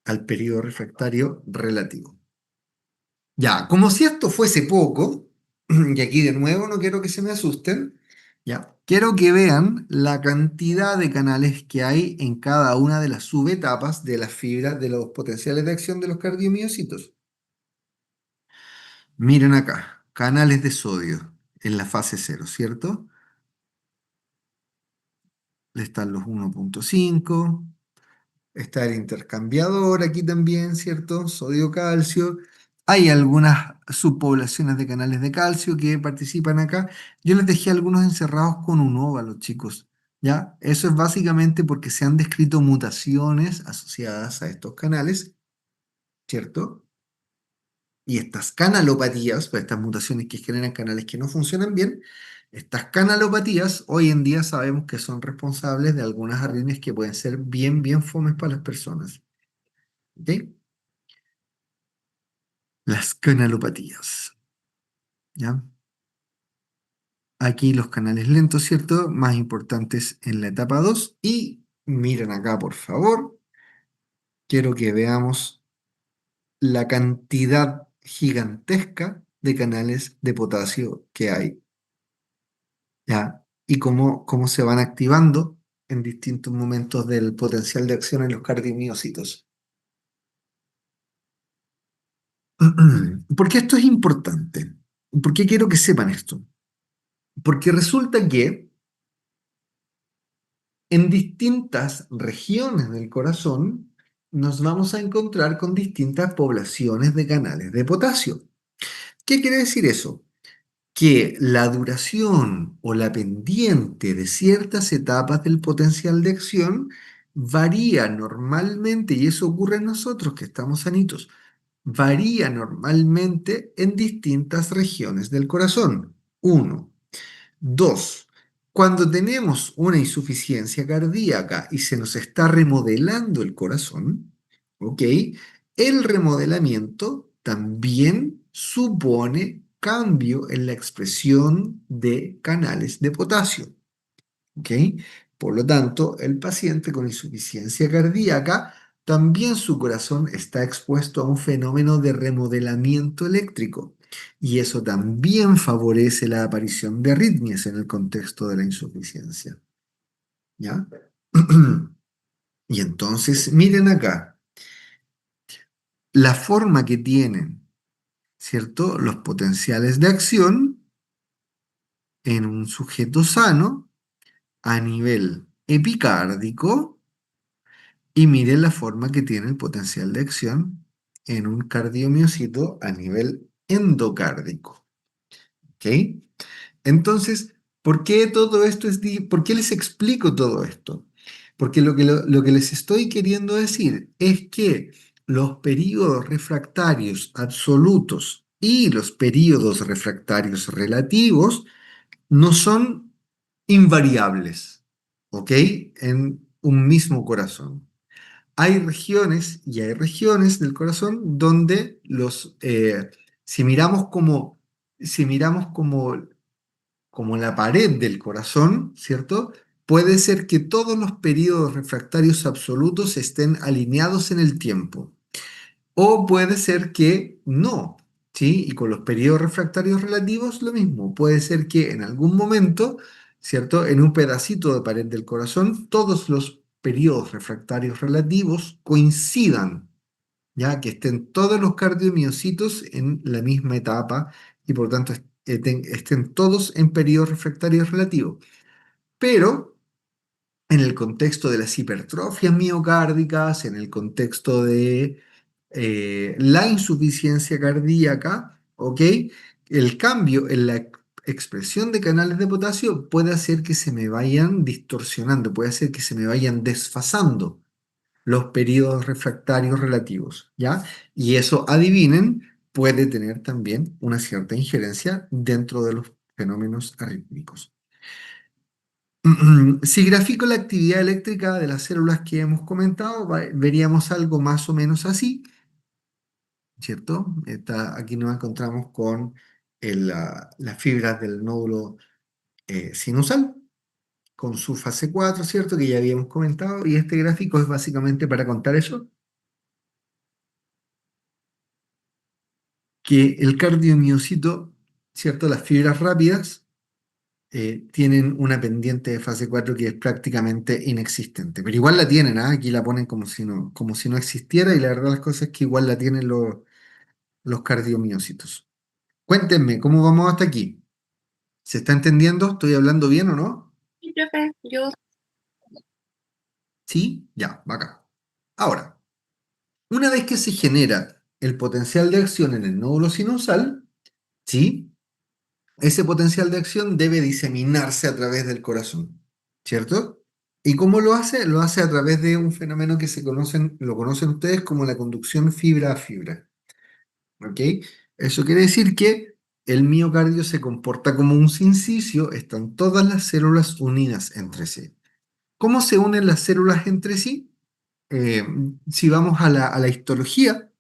Al periodo refractario relativo. Ya, como si esto fuese poco, y aquí de nuevo no quiero que se me asusten, ya, quiero que vean la cantidad de canales que hay en cada una de las subetapas de las fibras de los potenciales de acción de los cardiomiocitos. Miren acá, canales de sodio en la fase cero, ¿cierto? Están los 1,5. Está el intercambiador aquí también, ¿cierto? Sodio-calcio. Hay algunas subpoblaciones de canales de calcio que participan acá. Yo les dejé algunos encerrados con un óvalo, chicos. ¿Ya? Eso es básicamente porque se han descrito mutaciones asociadas a estos canales, ¿cierto? Y estas canalopatías, pues estas mutaciones que generan canales que no funcionan bien, estas canalopatías hoy en día sabemos que son responsables de algunas arritmias que pueden ser bien, bien fomes para las personas. ¿Ok? Las canalopatías, ¿ya? Aquí los canales lentos, ¿cierto? Más importantes en la etapa 2. Y miren acá, por favor. Quiero que veamos la cantidad gigantesca de canales de potasio que hay, ¿ya? Y cómo se van activando en distintos momentos del potencial de acción en los cardiomiocitos. ¿Por qué esto es importante? ¿Por qué quiero que sepan esto? Porque resulta que en distintas regiones del corazón nos vamos a encontrar con distintas poblaciones de canales de potasio. ¿Qué quiere decir eso? Que la duración o la pendiente de ciertas etapas del potencial de acción varía normalmente, y eso ocurre en nosotros que estamos sanitos, varía normalmente en distintas regiones del corazón. Uno. Dos, cuando tenemos una insuficiencia cardíaca y se nos está remodelando el corazón, ¿ok? El remodelamiento también supone cambio en la expresión de canales de potasio, ¿ok? Por lo tanto, el paciente con insuficiencia cardíaca, también su corazón está expuesto a un fenómeno de remodelamiento eléctrico y eso también favorece la aparición de arritmias en el contexto de la insuficiencia. ¿Ya? Y entonces, miren acá, la forma que tienen, ¿cierto? Los potenciales de acción en un sujeto sano a nivel epicárdico. Y mire la forma que tiene el potencial de acción en un cardiomiocito a nivel endocárdico. ¿Ok? Entonces, ¿por qué todo esto por qué les explico todo esto? Porque lo que les estoy queriendo decir es que los periodos refractarios absolutos y los periodos refractarios relativos no son invariables, ¿ok? En un mismo corazón. Hay regiones y hay regiones del corazón donde si miramos como la pared del corazón, ¿cierto? Puede ser que todos los periodos refractarios absolutos estén alineados en el tiempo. O puede ser que no, ¿sí? Y con los periodos refractarios relativos lo mismo. Puede ser que en algún momento, ¿cierto? En un pedacito de pared del corazón, todos los periodos refractarios relativos coincidan, ya que estén todos los cardiomiocitos en la misma etapa y por tanto estén todos en periodos refractarios relativos. Pero en el contexto de las hipertrofias miocárdicas, en el contexto de la insuficiencia cardíaca, ¿ok? El cambio expresión de canales de potasio puede hacer que se me vayan distorsionando, puede hacer que se me vayan desfasando los periodos refractarios relativos, ¿ya? Y eso, adivinen, puede tener también una cierta injerencia dentro de los fenómenos arrítmicos. Si grafico la actividad eléctrica de las células que hemos comentado, veríamos algo más o menos así, ¿cierto? Aquí nos encontramos con las fibras del nódulo sinusal, con su fase 4, ¿cierto? Que ya habíamos comentado, y este gráfico es básicamente para contar eso, que el cardiomiocito, ¿cierto? Las fibras rápidas tienen una pendiente de fase 4 que es prácticamente inexistente, pero igual la tienen, ¿ah? Aquí la ponen como si no existiera, y la verdad las cosas es que igual la tienen los cardiomiocitos. Cuéntenme, ¿cómo vamos hasta aquí? ¿Se está entendiendo? ¿Estoy hablando bien o no? Sí, profe, yo ¿Sí? Ya, acá. Ahora, una vez que se genera el potencial de acción en el nódulo sinusal, ¿sí? Ese potencial de acción debe diseminarse a través del corazón, ¿cierto? ¿Y cómo lo hace? Lo hace a través de un fenómeno que lo conocen ustedes como la conducción fibra a fibra, ¿ok? Eso quiere decir que el miocardio se comporta como un sincicio, están todas las células unidas entre sí. ¿Cómo se unen las células entre sí? Eh, si vamos a la histología,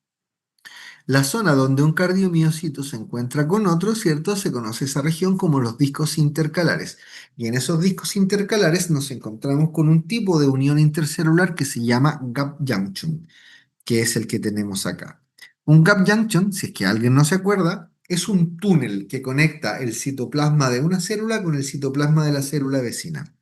la zona donde un cardiomiocito se encuentra con otro, ¿cierto? Se conoce esa región como los discos intercalares. Y en esos discos intercalares nos encontramos con un tipo de unión intercelular que se llama gap junction, que es el que tenemos acá. Un gap junction, si es que alguien no se acuerda, es un túnel que conecta el citoplasma de una célula con el citoplasma de la célula vecina.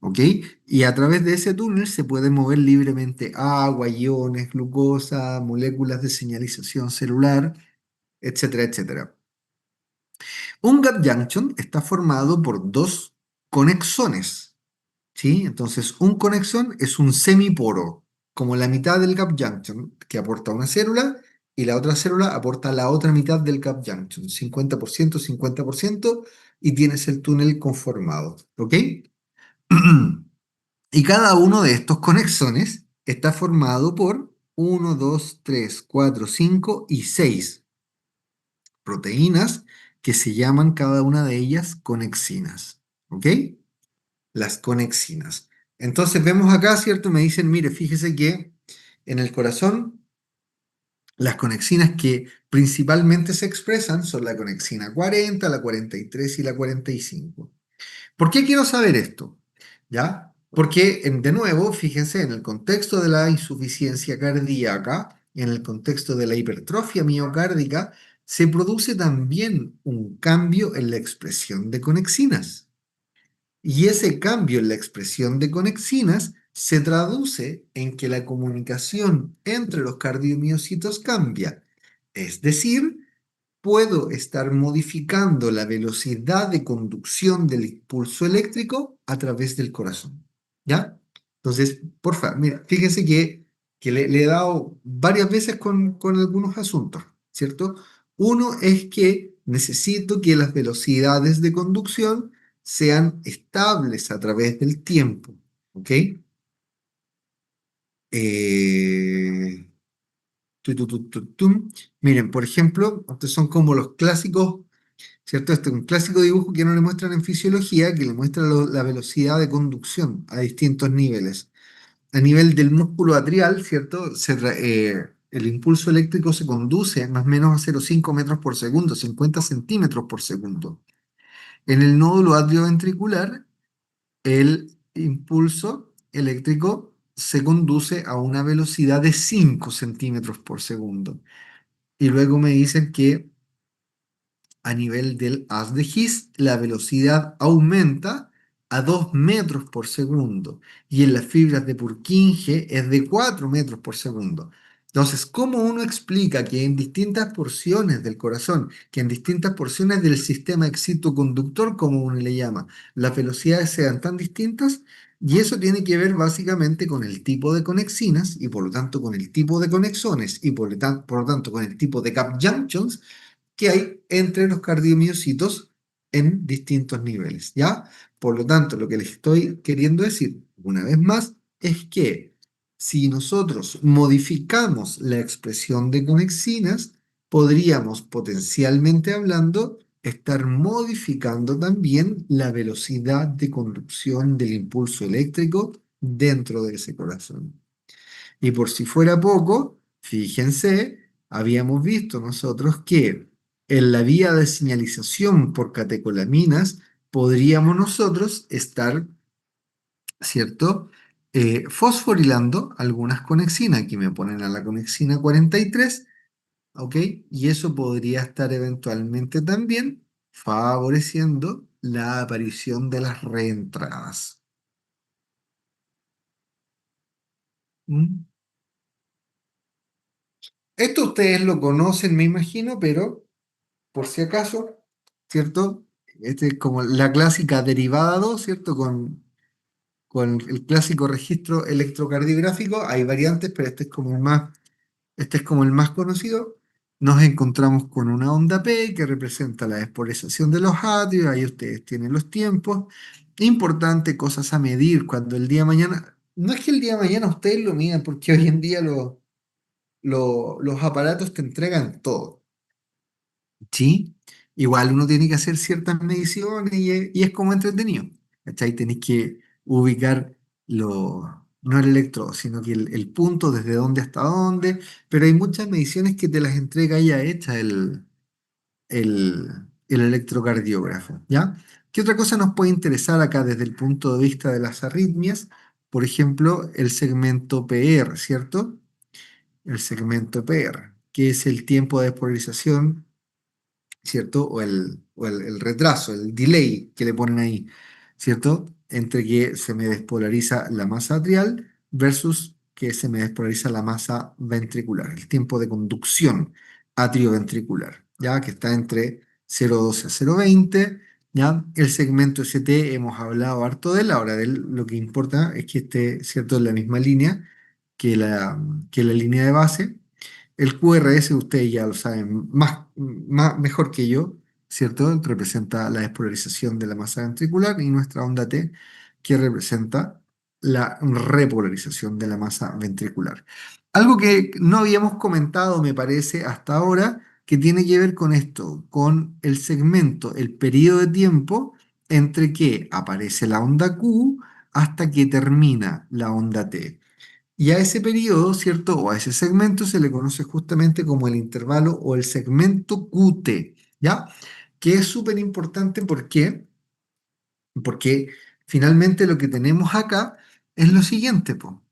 ¿Ok? Y a través de ese túnel se puede mover libremente agua, iones, glucosa, moléculas de señalización celular, etcétera, etcétera. Un gap junction está formado por dos conexones, ¿sí? Entonces, un conexón es un semiporo, como la mitad del gap junction que aporta una célula y la otra célula aporta la otra mitad del gap junction, 50%, 50%, y tienes el túnel conformado, ¿ok? Y cada uno de estos conexones está formado por 1, 2, 3, 4, 5 y 6 proteínas que se llaman cada una de ellas conexinas. ¿Ok? Las conexinas. Entonces vemos acá, ¿cierto? Me dicen, mire, fíjese que en el corazón las conexinas que principalmente se expresan son la conexina 40, la 43 y la 45. ¿Por qué quiero saber esto? ¿Ya? Porque, de nuevo, fíjense, en el contexto de la insuficiencia cardíaca, en el contexto de la hipertrofia miocárdica, se produce también un cambio en la expresión de conexinas. Y ese cambio en la expresión de conexinas se traduce en que la comunicación entre los cardiomiocitos cambia. Es decir, puedo estar modificando la velocidad de conducción del impulso eléctrico a través del corazón. ¿Ya? Entonces, porfa, mira, fíjense que le he dado varias veces con algunos asuntos, ¿cierto? Uno es que necesito que las velocidades de conducción sean estables a través del tiempo, ¿ok? Eh, Miren, por ejemplo, estos son como los clásicos, ¿cierto? Este es un clásico dibujo que no le muestran en fisiología, que le muestra la velocidad de conducción a distintos niveles. A nivel del músculo atrial, ¿cierto? El impulso eléctrico se conduce más o menos a 0,5 metros por segundo, 50 centímetros por segundo. En el nódulo atrioventricular, el impulso eléctrico se conduce a una velocidad de 5 centímetros por segundo. Y luego me dicen que a nivel del haz de His, la velocidad aumenta a 2 metros por segundo y en las fibras de Purkinje es de 4 metros por segundo. Entonces, ¿cómo uno explica que en distintas porciones del corazón, que en distintas porciones del sistema excitoconductor, como uno le llama, las velocidades sean tan distintas? Y eso tiene que ver básicamente con el tipo de conexinas y por lo tanto con el tipo de conexones y por lo tanto con el tipo de gap junctions que hay entre los cardiomiocitos en distintos niveles, ¿ya? Por lo tanto, lo que les estoy queriendo decir, una vez más, es que si nosotros modificamos la expresión de conexinas, podríamos potencialmente hablando estar modificando también la velocidad de conducción del impulso eléctrico dentro de ese corazón. Y por si fuera poco, fíjense, habíamos visto nosotros que en la vía de señalización por catecolaminas podríamos nosotros estar, ¿cierto? Fosforilando algunas conexinas. Aquí me ponen a la conexina 43, ¿ok? Y eso podría estar eventualmente también favoreciendo la aparición de las reentradas. ¿Mm? Esto ustedes lo conocen, me imagino, pero por si acaso, ¿cierto? Este es como la clásica derivada 2, ¿cierto? Con el clásico registro electrocardiográfico. Hay variantes, pero este es como el más conocido. Nos encontramos con una onda P que representa la despolarización de los atrios. Ahí ustedes tienen los tiempos. Importante, cosas a medir cuando el día de mañana. No es que el día de mañana ustedes lo midan, porque hoy en día los aparatos te entregan todo. ¿Sí? Igual uno tiene que hacer ciertas mediciones y es como entretenido. ¿Cachai? Tenéis que ubicar no el electrodo, sino que el punto desde dónde hasta dónde, pero hay muchas mediciones que te las entrega ya hecha el electrocardiógrafo, ¿ya? ¿Qué otra cosa nos puede interesar acá desde el punto de vista de las arritmias? Por ejemplo, el segmento PR, ¿cierto? El segmento PR, que es el tiempo de despolarización, ¿cierto? El retraso, el delay que le ponen ahí, ¿cierto? Entre que se me despolariza la masa atrial versus que se me despolariza la masa ventricular, el tiempo de conducción atrioventricular, ¿ya? Que está entre 0,12 a 0,20, ¿ya? El segmento ST hemos hablado harto de él, ahora de él lo que importa es que esté, ¿cierto?, en la misma línea que que la línea de base. El QRS, ustedes ya lo saben mejor que yo, ¿cierto? Representa la despolarización de la masa ventricular y nuestra onda T, que representa la repolarización de la masa ventricular. Algo que no habíamos comentado, me parece, hasta ahora, que tiene que ver con esto, con el segmento, el periodo de tiempo entre que aparece la onda Q hasta que termina la onda T. Y a ese periodo, ¿cierto? O a ese segmento se le conoce justamente como el intervalo o el segmento QT, ¿ya? Que es súper importante, ¿por qué? Porque finalmente lo que tenemos acá es lo siguiente, po.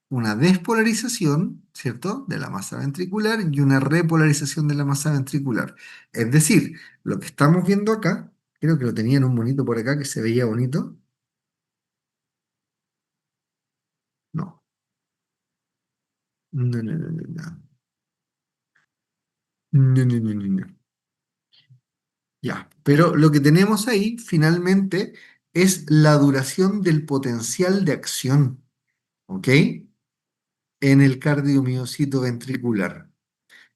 Una despolarización, ¿cierto? De la masa ventricular y una repolarización de la masa ventricular. Es decir, lo que estamos viendo acá, creo que lo tenía en un monito por acá que se veía bonito. No, no, no, no, no, no. No, no, no, no, no. Ya, pero lo que tenemos ahí finalmente es la duración del potencial de acción, ¿ok? En el cardiomiocito ventricular.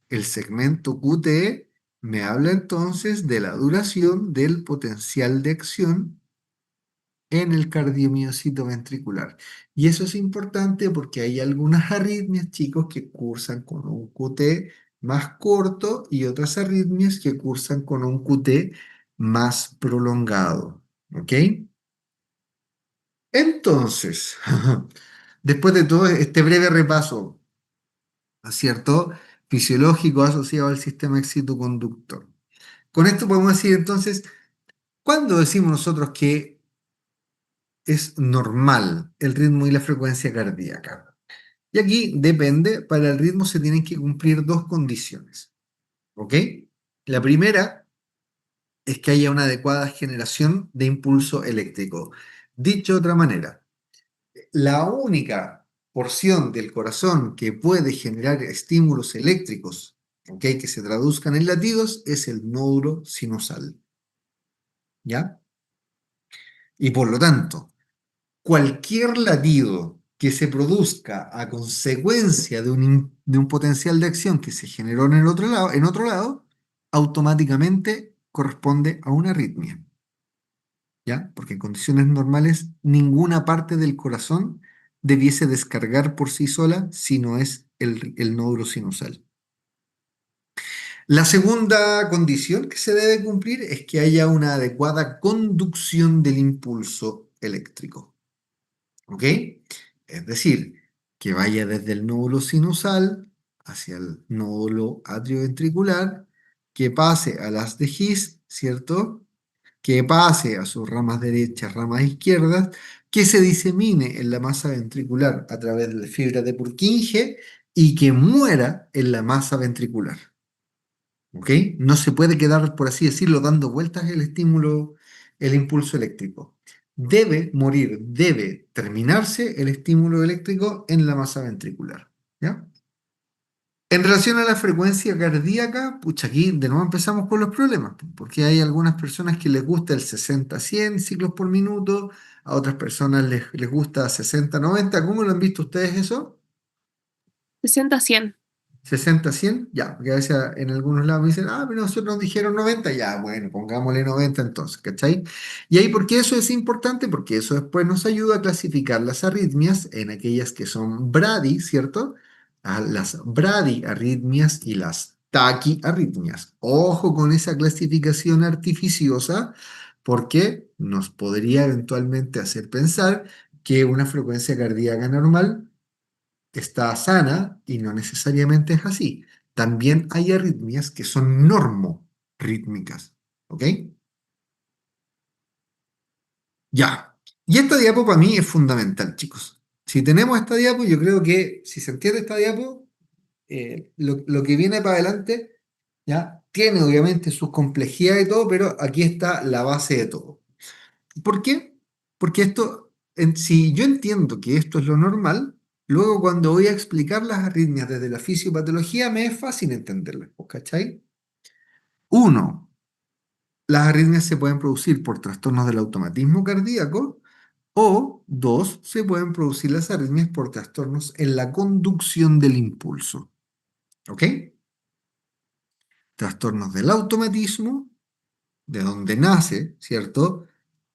El segmento QTE me habla entonces de la duración del potencial de acción en el cardiomiocito ventricular. Y eso es importante porque hay algunas arritmias, chicos, que cursan con un QT más corto y otras arritmias que cursan con un QT más prolongado. ¿Ok? Entonces, después de todo este breve repaso, ¿no es cierto? Fisiológico asociado al sistema excitoconductor. Con esto podemos decir entonces, ¿cuándo decimos nosotros que es normal el ritmo y la frecuencia cardíaca? Y aquí depende, para el ritmo se tienen que cumplir dos condiciones, ¿ok? La primera es que haya una adecuada generación de impulso eléctrico. Dicho de otra manera, la única porción del corazón que puede generar estímulos eléctricos, ¿ok?, que se traduzcan en latidos, es el nódulo sinusal, ¿ya? Y por lo tanto, cualquier latido que se produzca a consecuencia de un potencial de acción que se generó en el otro lado, automáticamente corresponde a una arritmia. ¿ya? Porque en condiciones normales ninguna parte del corazón debiese descargar por sí sola si no es el nódulo sinusal. La segunda condición que se debe cumplir es que haya una adecuada conducción del impulso eléctrico. ¿Ok? Es decir, que vaya desde el nódulo sinusal hacia el nódulo atrioventricular, que pase a las de His, ¿cierto? Que pase a sus ramas derechas, ramas izquierdas, que se disemine en la masa ventricular a través de fibras de Purkinje y que muera en la masa ventricular. ¿Ok? No se puede quedar, por así decirlo, dando vueltas el estímulo, el impulso eléctrico. Debe morir, debe terminarse el estímulo eléctrico en la masa ventricular. ¿Ya? En relación a la frecuencia cardíaca, pucha, aquí de nuevo empezamos con los problemas, porque hay algunas personas que les gusta el 60-100 ciclos por minuto, a otras personas les gusta 60-90. ¿Cómo lo han visto ustedes eso? 60-100. 60-100, ya, porque a veces en algunos lados me dicen, ah, pero nosotros nos dijeron 90, ya, bueno, pongámosle 90 entonces, ¿cachai? Y ahí, ¿por qué eso es importante? Porque eso después nos ayuda a clasificar las arritmias en aquellas que son brady, ¿cierto? A las bradiarritmias y las taquiarritmias. Ojo con esa clasificación artificiosa, porque nos podría eventualmente hacer pensar que una frecuencia cardíaca normal está sana y no necesariamente es así. También hay arritmias que son normorítmicas. ¿Ok? Ya. Y esta diapo para mí es fundamental, chicos. Si tenemos esta diapo, yo creo que si se entiende esta diapo, lo que viene para adelante, ¿ya? Tiene obviamente sus complejidades y todo, pero aquí está la base de todo. ¿Por qué? Porque esto, si yo entiendo que esto es lo normal, luego cuando voy a explicar las arritmias desde la fisiopatología me es fácil entenderlas, ¿pues? ¿Cachai? Uno, las arritmias se pueden producir por trastornos del automatismo cardíaco o dos, se pueden producir las arritmias por trastornos en la conducción del impulso. ¿Ok? Trastornos del automatismo, de donde nace, ¿cierto?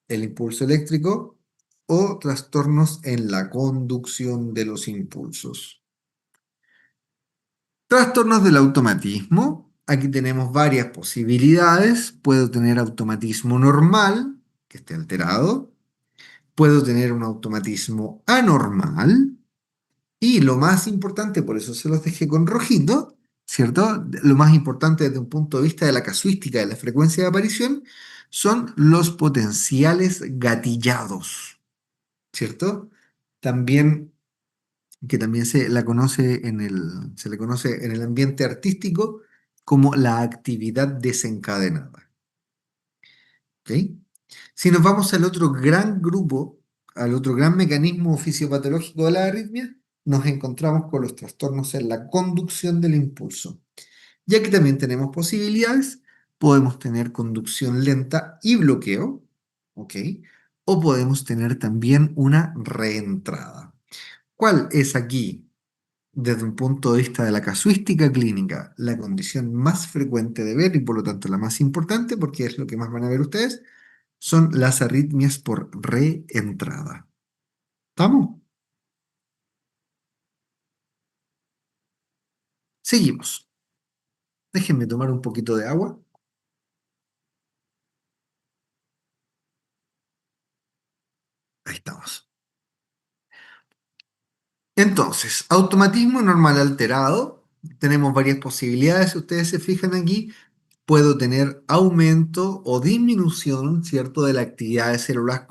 El impulso eléctrico o trastornos en la conducción de los impulsos. Trastornos del automatismo. Aquí tenemos varias posibilidades. Puedo tener automatismo normal, que esté alterado. Puedo tener un automatismo anormal. Y lo más importante, por eso se los dejé con rojito, ¿cierto? Lo más importante desde un punto de vista de la casuística de la frecuencia de aparición son los potenciales gatillados. ¿Cierto? También, que también se le conoce en el ambiente artístico como la actividad desencadenada. ¿Ok? Si nos vamos al otro gran grupo, al otro gran mecanismo fisiopatológico de la arritmia, nos encontramos con los trastornos en la conducción del impulso. Y aquí también tenemos posibilidades. Podemos tener conducción lenta y bloqueo, ¿ok? O podemos tener también una reentrada. ¿Cuál es aquí, desde un punto de vista de la casuística clínica, la condición más frecuente de ver y por lo tanto la más importante, porque es lo que más van a ver ustedes? Son las arritmias por reentrada. ¿Estamos? Seguimos. Déjenme tomar un poquito de agua. Ahí estamos. Entonces, automatismo normal alterado. Tenemos varias posibilidades. Si ustedes se fijan aquí, puedo tener aumento o disminución, ¿cierto?, de la actividad de células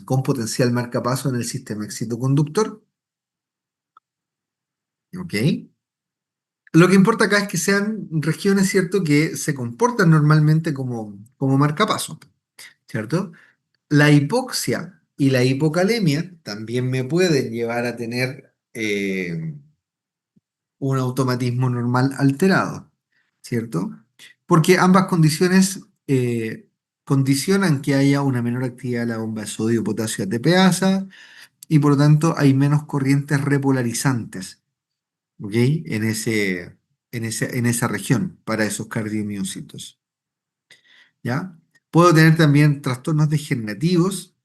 con potencial marcapaso en el sistema excitoconductor. ¿Ok? Lo que importa acá es que sean regiones, ¿cierto?, que se comportan normalmente como marcapaso, ¿cierto? La hipoxia y la hipocalemia también me pueden llevar a tener un automatismo normal alterado, ¿cierto? Porque ambas condiciones condicionan que haya una menor actividad de la bomba de sodio, potasio, ATPasa, y por lo tanto hay menos corrientes repolarizantes, ¿ok? En esa región para esos cardiomiocitos, ¿ya? Puedo tener también trastornos degenerativos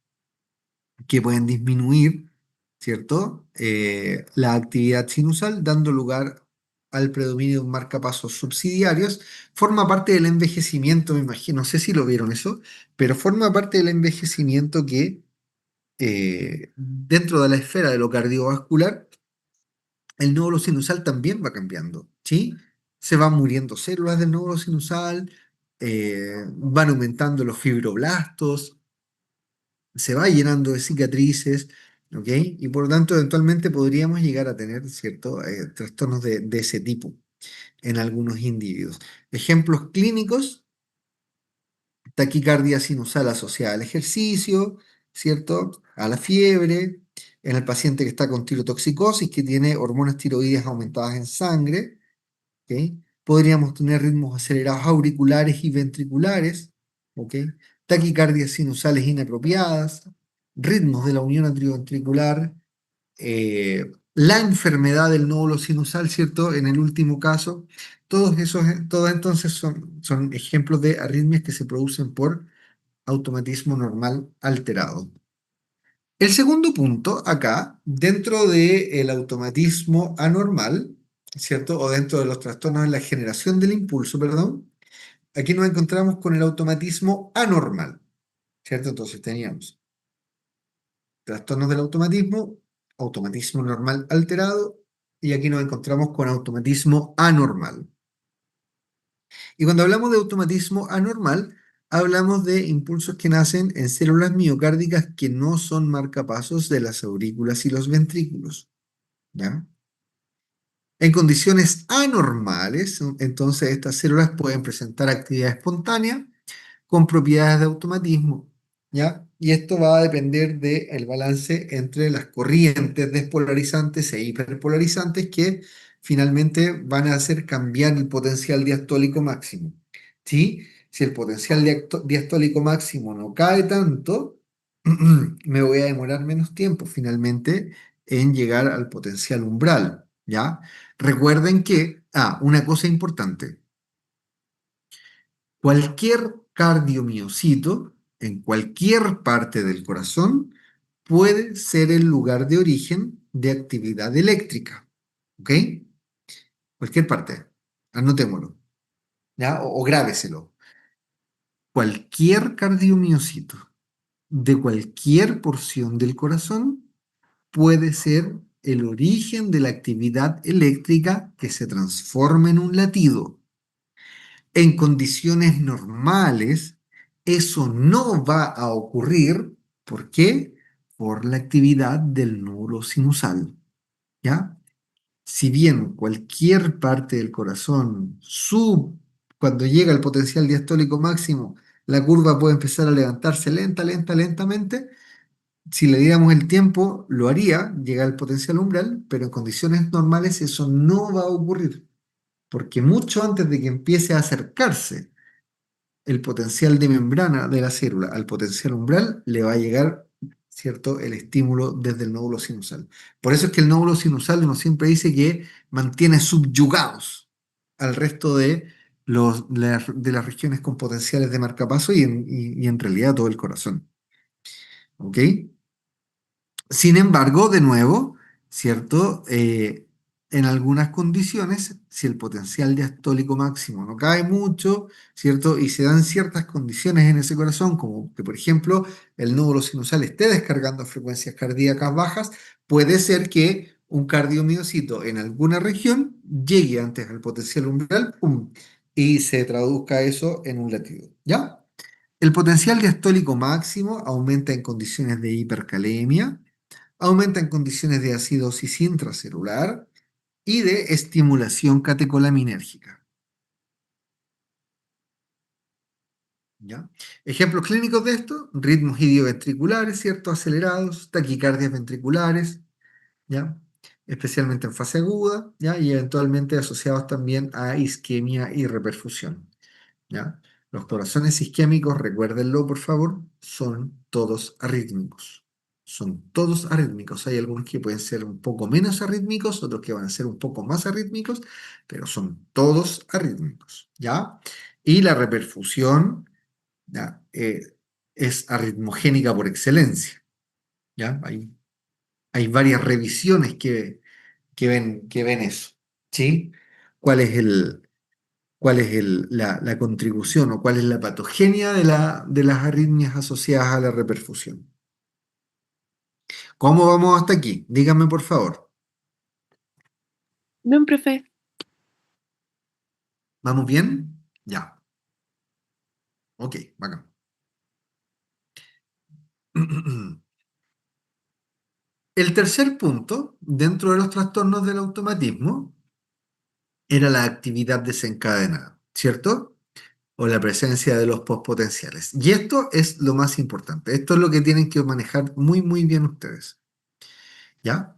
que pueden disminuir, ¿cierto? La actividad sinusal, dando lugar al predominio de un marcapasos subsidiarios. Forma parte del envejecimiento, me imagino, no sé si lo vieron eso, pero forma parte del envejecimiento que dentro de la esfera de lo cardiovascular, el nódulo sinusal también va cambiando, ¿sí? Se van muriendo células del nódulo sinusal, van aumentando los fibroblastos, se va llenando de cicatrices, ¿ok? Y por lo tanto, eventualmente podríamos llegar a tener ciertos trastornos de ese tipo en algunos individuos. Ejemplos clínicos: taquicardia sinusal asociada al ejercicio, ¿cierto? A la fiebre, en el paciente que está con tirotoxicosis, que tiene hormonas tiroides aumentadas en sangre, ¿ok? Podríamos tener ritmos acelerados auriculares y ventriculares, ¿ok? Taquicardias sinusales inapropiadas, ritmos de la unión atrioventricular, la enfermedad del nódulo sinusal, ¿cierto? En el último caso, todos entonces son ejemplos de arritmias que se producen por automatismo normal alterado. El segundo punto acá, dentro del automatismo anormal, ¿cierto? O dentro de los trastornos en la generación del impulso, perdón, aquí nos encontramos con el automatismo anormal, ¿cierto? Entonces teníamos trastornos del automatismo, automatismo normal alterado, y aquí nos encontramos con automatismo anormal. Y cuando hablamos de automatismo anormal, hablamos de impulsos que nacen en células miocárdicas que no son marcapasos de las aurículas y los ventrículos, ¿ya? En condiciones anormales, entonces estas células pueden presentar actividad espontánea con propiedades de automatismo, ¿ya? Y esto va a depender del balance entre las corrientes despolarizantes e hiperpolarizantes que finalmente van a hacer cambiar el potencial diastólico máximo, ¿sí? Si el potencial diastólico máximo no cae tanto, me voy a demorar menos tiempo finalmente en llegar al potencial umbral, ¿ya? Recuerden que, una cosa importante: cualquier cardiomiocito en cualquier parte del corazón puede ser el lugar de origen de actividad eléctrica. ¿Ok? Cualquier parte. Anotémoslo. ¿Ya? O grábeselo. Cualquier cardiomiocito de cualquier porción del corazón puede ser el origen de la actividad eléctrica que se transforma en un latido. En condiciones normales, eso no va a ocurrir. ¿Por qué? Por la actividad del nódulo sinusal, ¿ya? Si bien cualquier parte del corazón, cuando llega el potencial diastólico máximo, la curva puede empezar a levantarse lentamente. Si le diéramos el tiempo, lo haría, llegar al potencial umbral, pero en condiciones normales eso no va a ocurrir, porque mucho antes de que empiece a acercarse el potencial de membrana de la célula al potencial umbral, le va a llegar, ¿cierto?, el estímulo desde el nódulo sinusal. Por eso es que el nódulo sinusal uno siempre dice que mantiene subyugados al resto de las regiones con potenciales de marcapaso y en realidad todo el corazón. ¿Ok? Sin embargo, de nuevo, ¿cierto? En algunas condiciones, si el potencial diastólico máximo no cae mucho, ¿cierto? Y se dan ciertas condiciones en ese corazón, como que, por ejemplo, el nódulo sinusal esté descargando frecuencias cardíacas bajas, puede ser que un cardiomiocito en alguna región llegue antes al potencial umbral, ¡pum!, y se traduzca eso en un latido, ¿ya? El potencial diastólico máximo aumenta en condiciones de hipercalemia, aumenta en condiciones de acidosis intracelular y de estimulación catecolaminérgica, ¿ya? Ejemplos clínicos de esto: ritmos idioventriculares, ¿cierto?, acelerados, taquicardias ventriculares, ¿ya?, especialmente en fase aguda, ¿ya?, y eventualmente asociados también a isquemia y reperfusión, ¿ya? Los corazones isquémicos, recuérdenlo por favor, son todos arrítmicos. Son todos arrítmicos. Hay algunos que pueden ser un poco menos arrítmicos, otros que van a ser un poco más arrítmicos, pero son todos arrítmicos, ¿ya? Y la reperfusión ¿ya? Es arritmogénica por excelencia, ¿ya? Hay varias revisiones que ven eso, ¿sí? ¿Cuál es la contribución o cuál es la patogenia de las arritmias asociadas a la reperfusión? ¿Cómo vamos hasta aquí? Díganme, por favor. Bien, profe. ¿Vamos bien? Ya. Ok, bacán. El tercer punto, dentro de los trastornos del automatismo, era la actividad desencadenada, ¿cierto? O la presencia de los postpotenciales. Y esto es lo más importante. Esto es lo que tienen que manejar muy, muy bien ustedes. ¿Ya?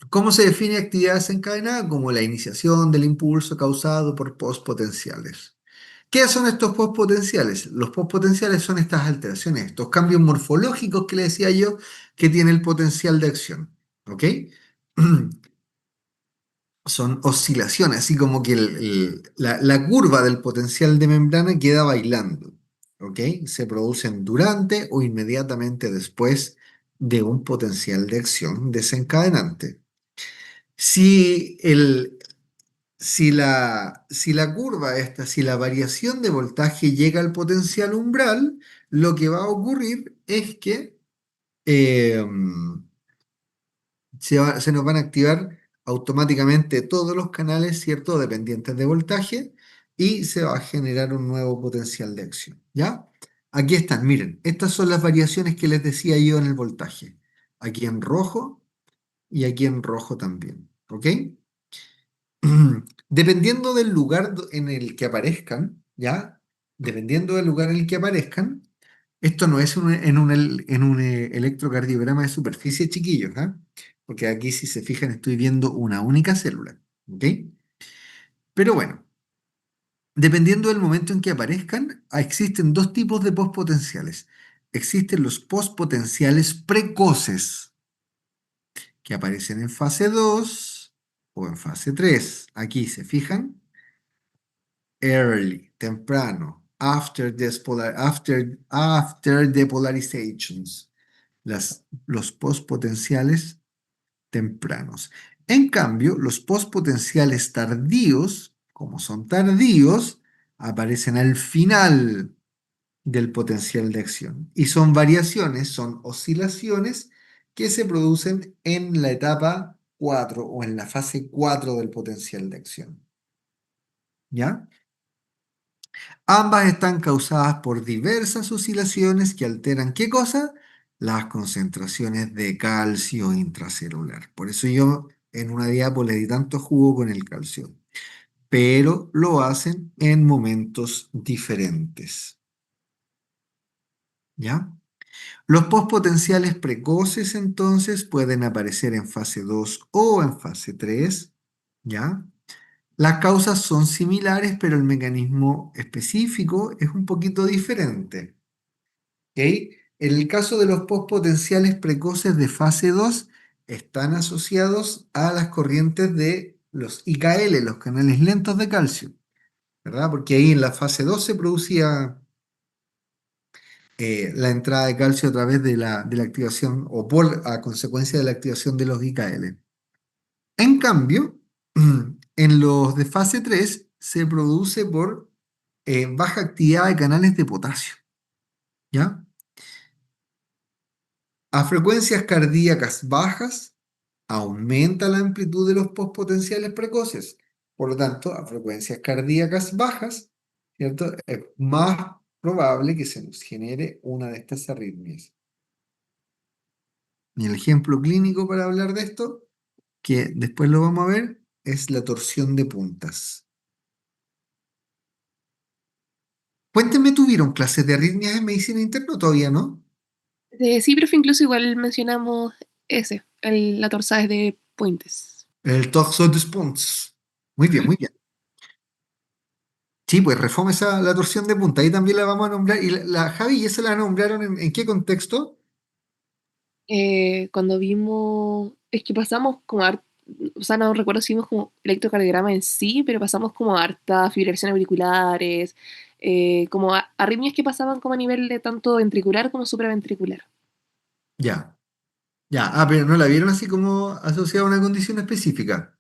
¿Cómo se define actividad desencadenada? Como la iniciación del impulso causado por postpotenciales. ¿Qué son estos postpotenciales? Los postpotenciales son estas alteraciones, estos cambios morfológicos que le decía yo que tiene el potencial de acción. ¿Ok? Son oscilaciones, así como que la curva del potencial de membrana queda bailando. ¿Ok? Se producen durante o inmediatamente después de un potencial de acción desencadenante. Si, el, si la curva esta, si la variación de voltaje llega al potencial umbral, lo que va a ocurrir es que eh, se nos van a activar automáticamente todos los canales, ¿cierto?, dependientes de voltaje y se va a generar un nuevo potencial de acción, ¿ya? Aquí están, miren, estas son las variaciones que les decía yo en el voltaje. Aquí en rojo y aquí en rojo también, ¿ok? Dependiendo del lugar en el que aparezcan, ¿ya? Dependiendo del lugar en el que aparezcan, esto no es en un electrocardiograma de superficie, chiquillos, ¿ah? Porque aquí, si se fijan, estoy viendo una única célula, ¿ok? Pero bueno, dependiendo del momento en que aparezcan, existen dos tipos de postpotenciales. Existen los postpotenciales precoces, que aparecen en fase 2 o en fase 3. Aquí, ¿se fijan? Early, temprano, after depolarizations, los postpotenciales tempranos. En cambio, los postpotenciales tardíos, como son tardíos, aparecen al final del potencial de acción y son variaciones, son oscilaciones que se producen en la etapa 4 o en la fase 4 del potencial de acción. ¿Ya? Ambas están causadas por diversas oscilaciones que alteran ¿qué cosa? Las concentraciones de calcio intracelular. Por eso yo en una diapo le di tanto jugo con el calcio. Pero lo hacen en momentos diferentes. ¿Ya? Los postpotenciales precoces entonces pueden aparecer en fase 2 o en fase 3. ¿Ya? Las causas son similares, pero el mecanismo específico es un poquito diferente. ¿Ok? En el caso de los postpotenciales precoces de fase 2, están asociados a las corrientes de los IKL, los canales lentos de calcio, ¿verdad? Porque ahí en la fase 2 se producía la entrada de calcio a través de la activación o a consecuencia de la activación de los IKL. En cambio, en los de fase 3 se produce por baja actividad de canales de potasio, ¿ya? A frecuencias cardíacas bajas aumenta la amplitud de los postpotenciales precoces. Por lo tanto, a frecuencias cardíacas bajas, ¿cierto? Es más probable que se nos genere una de estas arritmias. Y el ejemplo clínico para hablar de esto, que después lo vamos a ver, es la torsión de puntas. Cuéntenme, ¿tuvieron clases de arritmias en medicina interna o todavía no? Sí, profe, incluso igual mencionamos la torsades de puentes. El torso de puntas. Muy bien, muy bien. Sí, pues reforma la torsión de punta. Ahí también la vamos a nombrar. Y la Javi, ¿y esa la nombraron en qué contexto? Cuando vimos, es que pasamos como o sea, no recuerdo si vimos como electrocardiograma en sí, pero pasamos como harta fibrilación auriculares, como arritmias que pasaban como a nivel de tanto ventricular como supraventricular. Ya, ya. Ah, pero no la vieron así como asociada a una condición específica,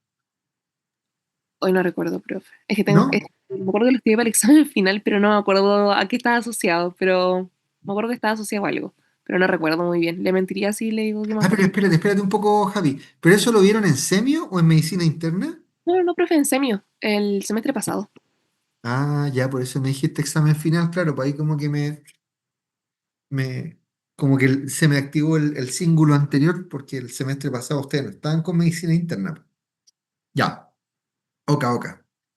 Hoy no recuerdo, profe. Es que tengo, ¿no? me acuerdo que lo estudié para el examen final, pero no me acuerdo a qué estaba asociado, pero me acuerdo que estaba asociado a algo, pero no recuerdo muy bien. Le mentiría si le digo que me Ah, pero acuerdo. espérate un poco, Javi. ¿Pero eso lo vieron en semio o en medicina interna? No, no, profe, en semio, el semestre pasado. Ah, ya, por eso me dijiste examen final, claro, pues ahí como que me como que se me activó el cíngulo anterior porque el semestre pasado ustedes no estaban con medicina interna. Ya, ok.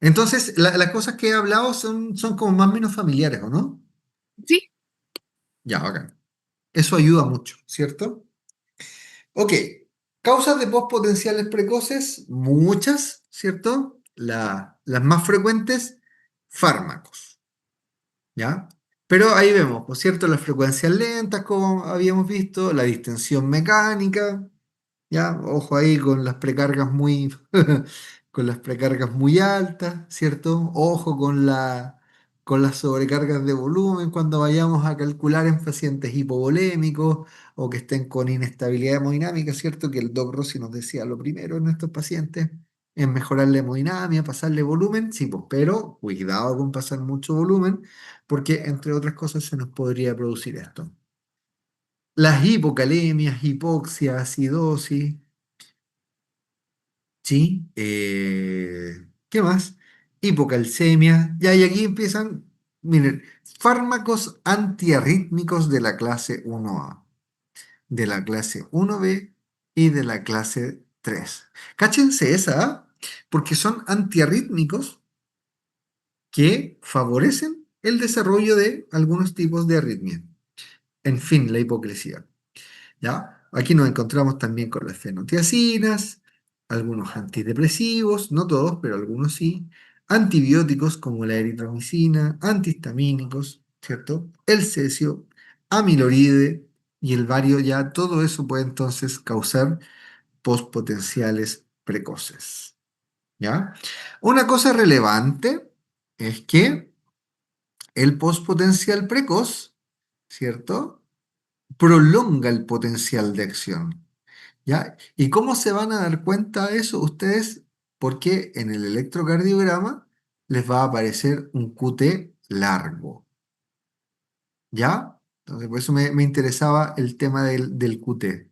Entonces, las cosas que he hablado son como más o menos familiares, ¿o no? Sí, Ya, ok. Eso ayuda mucho, ¿cierto? Ok. Causas de postpotenciales precoces, muchas, ¿cierto? Las más frecuentes, fármacos. ¿Ya? Pero ahí vemos, por cierto, las frecuencias lentas, como habíamos visto, la distensión mecánica, ¿ya? Ojo ahí con las precargas muy, con las precargas muy altas, ¿cierto? Ojo con las sobrecargas de volumen cuando vayamos a calcular en pacientes hipovolémicos o que estén con inestabilidad hemodinámica, ¿cierto? Que el Doc Rossi nos decía lo primero en estos pacientes es mejorar la hemodinamia, pasarle volumen, sí, pues, pero cuidado con pasar mucho volumen, porque entre otras cosas se nos podría producir esto. Las hipocalemias, hipoxia, acidosis, ¿sí? ¿Qué más? Hipocalcemia, ya, y aquí empiezan, miren, fármacos antiarrítmicos de la clase 1A, de la clase 1B y de la clase 3. Cáchense esa, ¿ah? Porque son antiarrítmicos que favorecen el desarrollo de algunos tipos de arritmia. En fin, la hipocresía. ¿Ya? Aquí nos encontramos también con las fenotiacinas, algunos antidepresivos, no todos, pero algunos sí, antibióticos como la eritromicina, antihistamínicos, ¿cierto? El cesio, amiloride y el bario, ya todo eso puede entonces causar postpotenciales precoces. ¿Ya? Una cosa relevante es que el postpotencial precoz, ¿cierto? Prolonga el potencial de acción. ¿Ya? ¿Y cómo se van a dar cuenta de eso ustedes? Porque en el electrocardiograma les va a aparecer un QT largo. ¿Ya? Entonces, por eso me interesaba el tema del QT.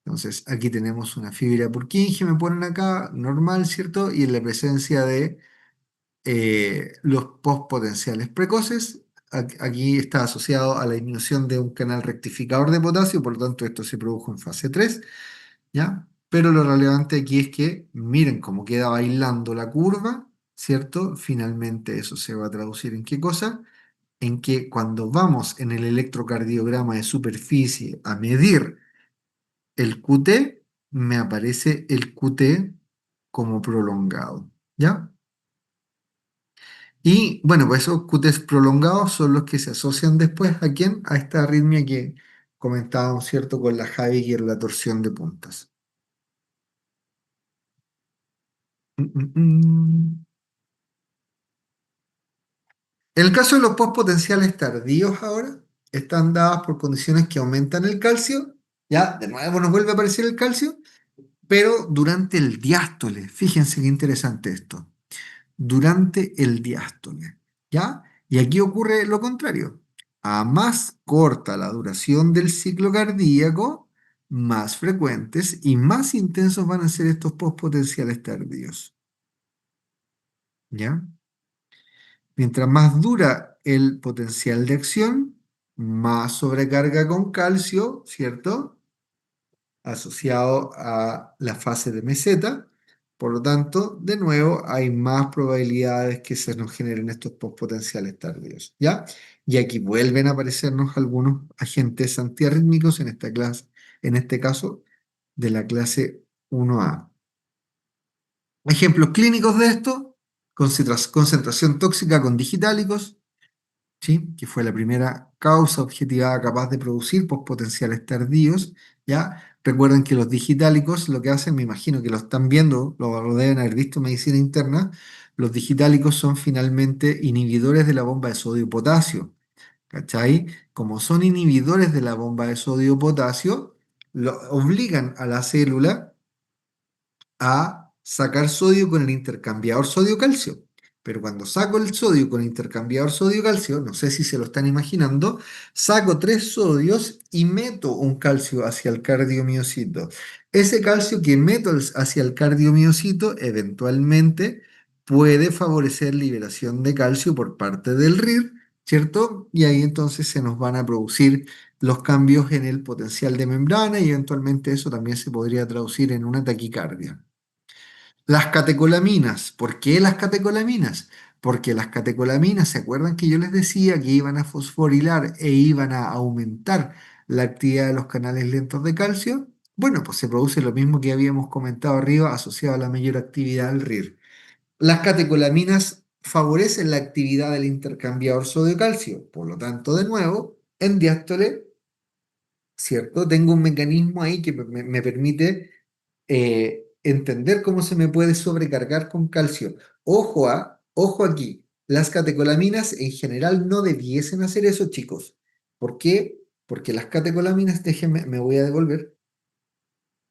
Entonces, aquí tenemos una fibra Purkinje, me ponen acá, normal, ¿cierto? Y en la presencia de los postpotenciales precoces, aquí está asociado a la disminución de un canal rectificador de potasio, por lo tanto esto se produjo en fase 3, ¿ya? Pero lo relevante aquí es que miren cómo queda bailando la curva, ¿cierto? Finalmente eso se va a traducir en qué cosa? En que cuando vamos en el electrocardiograma de superficie a medir el QT, me aparece el QT como prolongado, ¿ya? Y bueno, pues esos QTs prolongados son los que se asocian después ¿a quién? A esta arritmia que comentábamos, ¿cierto? Con la Javi y la torsión de puntas. Mm, mm, mm. En el caso de los postpotenciales tardíos ahora, están dadas por condiciones que aumentan el calcio. Ya, de nuevo nos vuelve a aparecer el calcio, pero durante el diástole. Fíjense qué interesante esto. Durante el diástole, ¿ya? Y aquí ocurre lo contrario. A más corta la duración del ciclo cardíaco, más frecuentes y más intensos van a ser estos postpotenciales tardíos, ¿ya? Mientras más dura el potencial de acción, más sobrecarga con calcio, ¿cierto? Asociado a la fase de meseta. Por lo tanto, de nuevo, hay más probabilidades que se nos generen estos postpotenciales tardíos, ¿ya? Y aquí vuelven a aparecernos algunos agentes antiarrítmicos en esta clase, en este caso, de la clase 1A. Ejemplos clínicos de esto, concentración tóxica con digitálicos, ¿sí? Que fue la primera causa objetivada capaz de producir postpotenciales tardíos, ¿ya? Recuerden que los digitálicos lo que hacen, me imagino que lo están viendo, lo deben haber visto en medicina interna, los digitálicos son finalmente inhibidores de la bomba de sodio-potasio. ¿Cachai? Como son inhibidores de la bomba de sodio-potasio, lo obligan a la célula a sacar sodio con el intercambiador sodio-calcio. Pero cuando saco el sodio con el intercambiador sodio-calcio, no sé si se lo están imaginando, saco 3 sodios y meto un calcio hacia el cardiomiocito. Ese calcio que meto hacia el cardiomiocito eventualmente puede favorecer liberación de calcio por parte del RIR, ¿cierto? Y ahí entonces se nos van a producir los cambios en el potencial de membrana y eventualmente eso también se podría traducir en una taquicardia. Las catecolaminas. ¿Por qué las catecolaminas? Porque las catecolaminas, ¿se acuerdan que yo les decía que iban a fosforilar e iban a aumentar la actividad de los canales lentos de calcio? Bueno, pues se produce lo mismo que habíamos comentado arriba asociado a la mayor actividad del RIR. Las catecolaminas favorecen la actividad del intercambiador sodio-calcio. Por lo tanto, de nuevo, en diástole, ¿cierto? Tengo un mecanismo ahí que me permite entender cómo se me puede sobrecargar con calcio. Ojo aquí, las catecolaminas en general no debiesen hacer eso, chicos. ¿Por qué? Porque las catecolaminas, déjenme, me voy a devolver.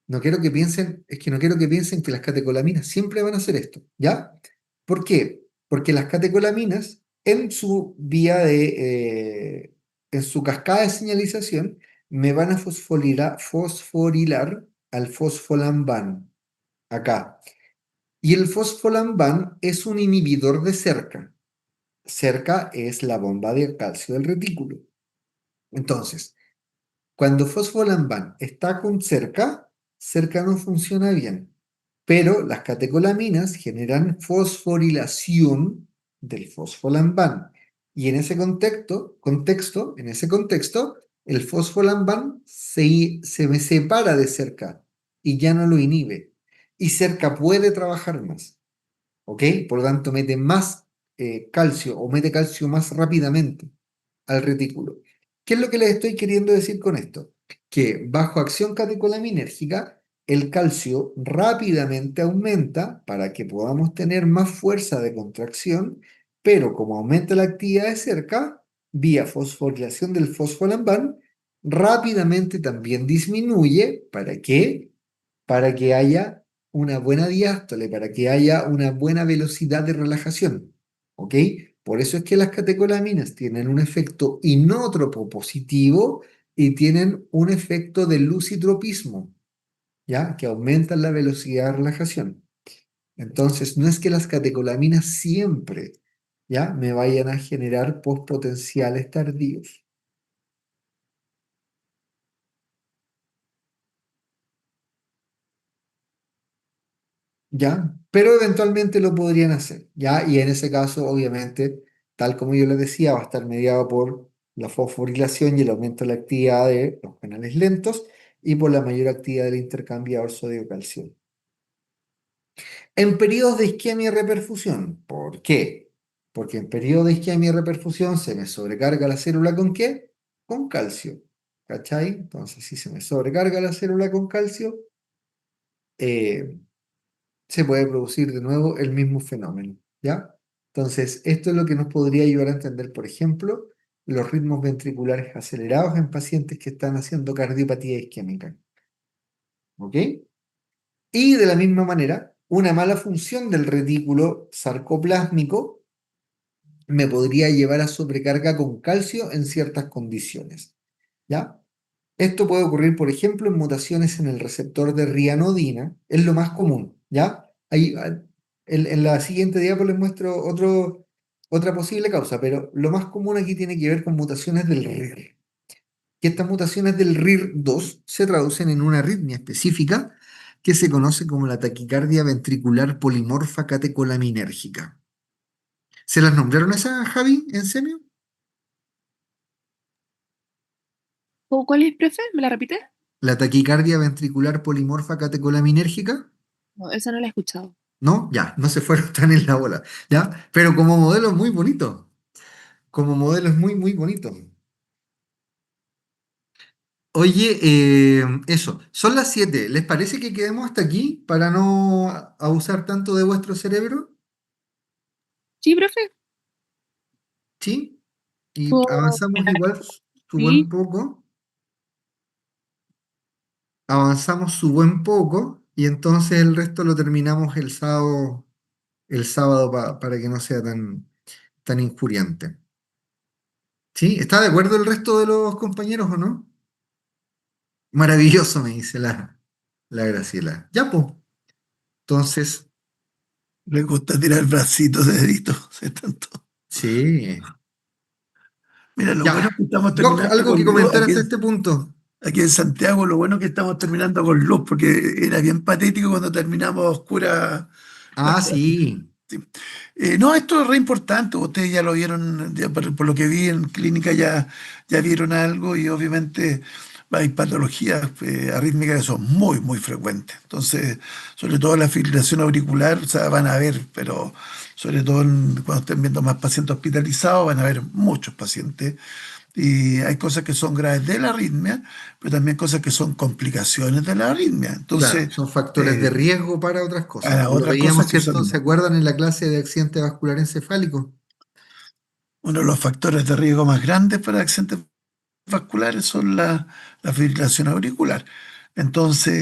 No quiero que piensen, es que no quiero que piensen que las catecolaminas siempre van a hacer esto, ¿ya? ¿Por qué? Porque las catecolaminas en su en su cascada de señalización, me van a fosforilar al fosfolamban acá. Y el fosfolamban es un inhibidor de cerca. Cerca es la bomba de calcio del retículo. Entonces, cuando fosfolamban está con cerca, cerca no funciona bien. Pero las catecolaminas generan fosforilación del fosfolamban. Y en ese contexto, el fosfolamban se me separa de cerca y ya no lo inhibe. Y cerca puede trabajar más. ¿Ok? Por lo tanto, mete más calcio o mete calcio más rápidamente al retículo. ¿Qué es lo que les estoy queriendo decir con esto? Que bajo acción catecolaminérgica, el calcio rápidamente aumenta para que podamos tener más fuerza de contracción, pero como aumenta la actividad de cerca, vía fosforilación del fosfolamban, rápidamente también disminuye. ¿Para qué? Para que haya una buena diástole, para que haya una buena velocidad de relajación. ¿Ok? Por eso es que las catecolaminas tienen un efecto inótropo positivo y tienen un efecto de lucitropismo, ¿ya? Que aumentan la velocidad de relajación. Entonces, no es que las catecolaminas siempre, ¿ya? Me vayan a generar postpotenciales tardíos. ¿Ya? Pero eventualmente lo podrían hacer, ¿ya? Y en ese caso, obviamente, tal como yo les decía, va a estar mediado por la fosforilación y el aumento de la actividad de los canales lentos y por la mayor actividad del intercambiador sodio-calcio. En periodos de isquemia y reperfusión, ¿por qué? Porque en periodos de isquemia y reperfusión se me sobrecarga la célula ¿con qué? Con calcio, ¿cachai? Entonces, si se me sobrecarga la célula con calcio, eh, se puede producir de nuevo el mismo fenómeno, ¿ya? Entonces, esto es lo que nos podría ayudar a entender, por ejemplo, los ritmos ventriculares acelerados en pacientes que están haciendo cardiopatía isquémica, ¿ok? Y de la misma manera, una mala función del retículo sarcoplásmico me podría llevar a sobrecarga con calcio en ciertas condiciones, ¿ya? Esto puede ocurrir, por ejemplo, en mutaciones en el receptor de rianodina, es lo más común, ¿ya? En la siguiente diapo les muestro otra posible causa, pero lo más común aquí tiene que ver con mutaciones del RIR. Y estas mutaciones del RIR2 se traducen en una arritmia específica que se conoce como la taquicardia ventricular polimorfa catecolaminérgica. ¿Se las nombraron esas, Javi, en serio? ¿O cuál es, profe? ¿Me la repite? ¿La taquicardia ventricular polimorfa catecolaminérgica? No, esa no la he escuchado. ¿No? Ya, no se fueron tan en la bola, ¿ya? Pero como modelo es muy bonito, como modelo es muy, muy bonito. Oye, eso, son las 7. ¿Les parece que quedemos hasta aquí para no abusar tanto de vuestro cerebro? Sí, profe. ¿Sí? Y Estuvo avanzamos buena. igual su buen Sí. poco. Avanzamos su buen poco y entonces el resto lo terminamos el sábado para que no sea tan injuriante. ¿Sí? ¿Está de acuerdo el resto de los compañeros o no? Maravilloso, me dice la Graciela. Ya, pues. Entonces, Le gusta tirar bracitos, deditos, de tanto. sí. Mira, lo bueno es Ya. que estamos Doc, terminando ¿algo con que luz comentar hasta este punto? aquí en Santiago. Lo bueno es que estamos terminando con luz, porque era bien patético cuando terminamos a oscura las Ah, clases. sí. Sí. No, esto es re importante. Ustedes ya lo vieron, ya por lo que vi en clínica ya vieron algo y obviamente hay patologías arrítmicas que son muy, muy frecuentes. Entonces, sobre todo la fibrilación auricular, o sea, van a ver, pero sobre todo cuando estén viendo más pacientes hospitalizados, van a ver muchos pacientes. Y hay cosas que son graves de la arritmia, pero también cosas que son complicaciones de la arritmia. Claro, Entonces, son factores de eh, riesgo para otras cosas. para Lo otras veíamos, cosas que ¿cierto? ¿Se son acuerdan en la clase de accidente vascular encefálico? uno de los factores de riesgo más grandes para accidentes vasculares son la fibrilación auricular. Entonces,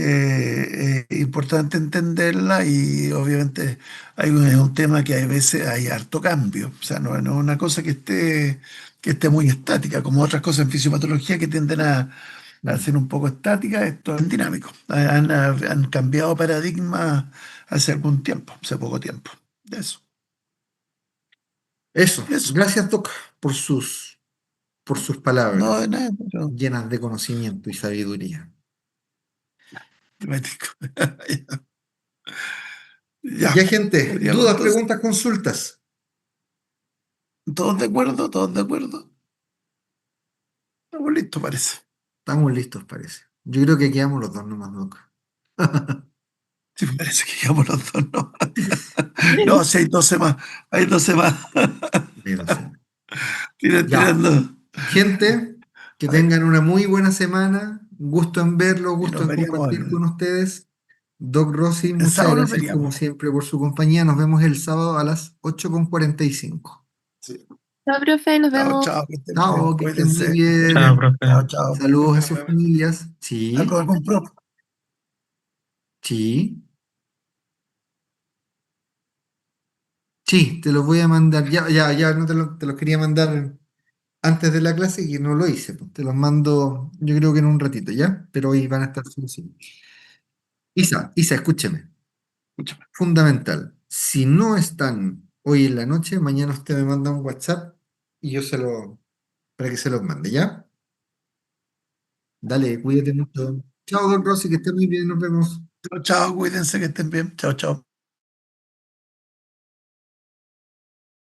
es importante entenderla y obviamente es un tema que a veces hay harto cambio. O sea, no es una cosa que esté muy estática, como otras cosas en fisiopatología que tienden a Mm. ser un poco estáticas, esto es dinámico. Han cambiado paradigmas hace algún tiempo, hace poco tiempo. Eso, Eso. eso. Gracias, Doc, por sus No, palabras de nada, pero llenas de conocimiento y sabiduría. Ya, Ya, gente, estaríamos dudas, entonces. preguntas, consultas. ¿Todos de acuerdo? ¿Todos de acuerdo? Estamos listos, parece. Estamos listos, parece. Yo creo que quedamos los dos nomás, Doc. Sí, parece que llegamos los dos, ¿no? No, sí, hay 12 más. Hay 12 más. Pero sí. Tiran Ya. tirando. Gente, que Ay, tengan una muy buena semana. Gusto en verlo, y gusto nos en veríamos compartir con ustedes. Doc Rossi, el muchas sábado nos gracias como veríamos. siempre por su compañía. Nos vemos el sábado a las 8:45. Sí. Chao, profe, nos Chao, vemos. chao, que estén bien. Chao, que estén muy Cuídense, que estén bien. Chao, bien. profe. Chao, chao. Saludos a sus familias. ¿Algo, Sí, algún pro? sí, sí, te los voy a mandar. Ya, ya, ya, no te los quería mandar antes de la clase y no lo hice, pues. Te los mando, yo creo que en un ratito, ¿ya? Pero hoy van a estar sí, sí. Isa, escúcheme. Escúchame. Fundamental. Si no están hoy en la noche, mañana usted me manda un WhatsApp y para que se los mande, ¿ya? Dale, cuídate mucho. Chao, don Rosy, que esté muy bien, nos vemos. Chao, chao, cuídense, que estén bien. Chao, chao.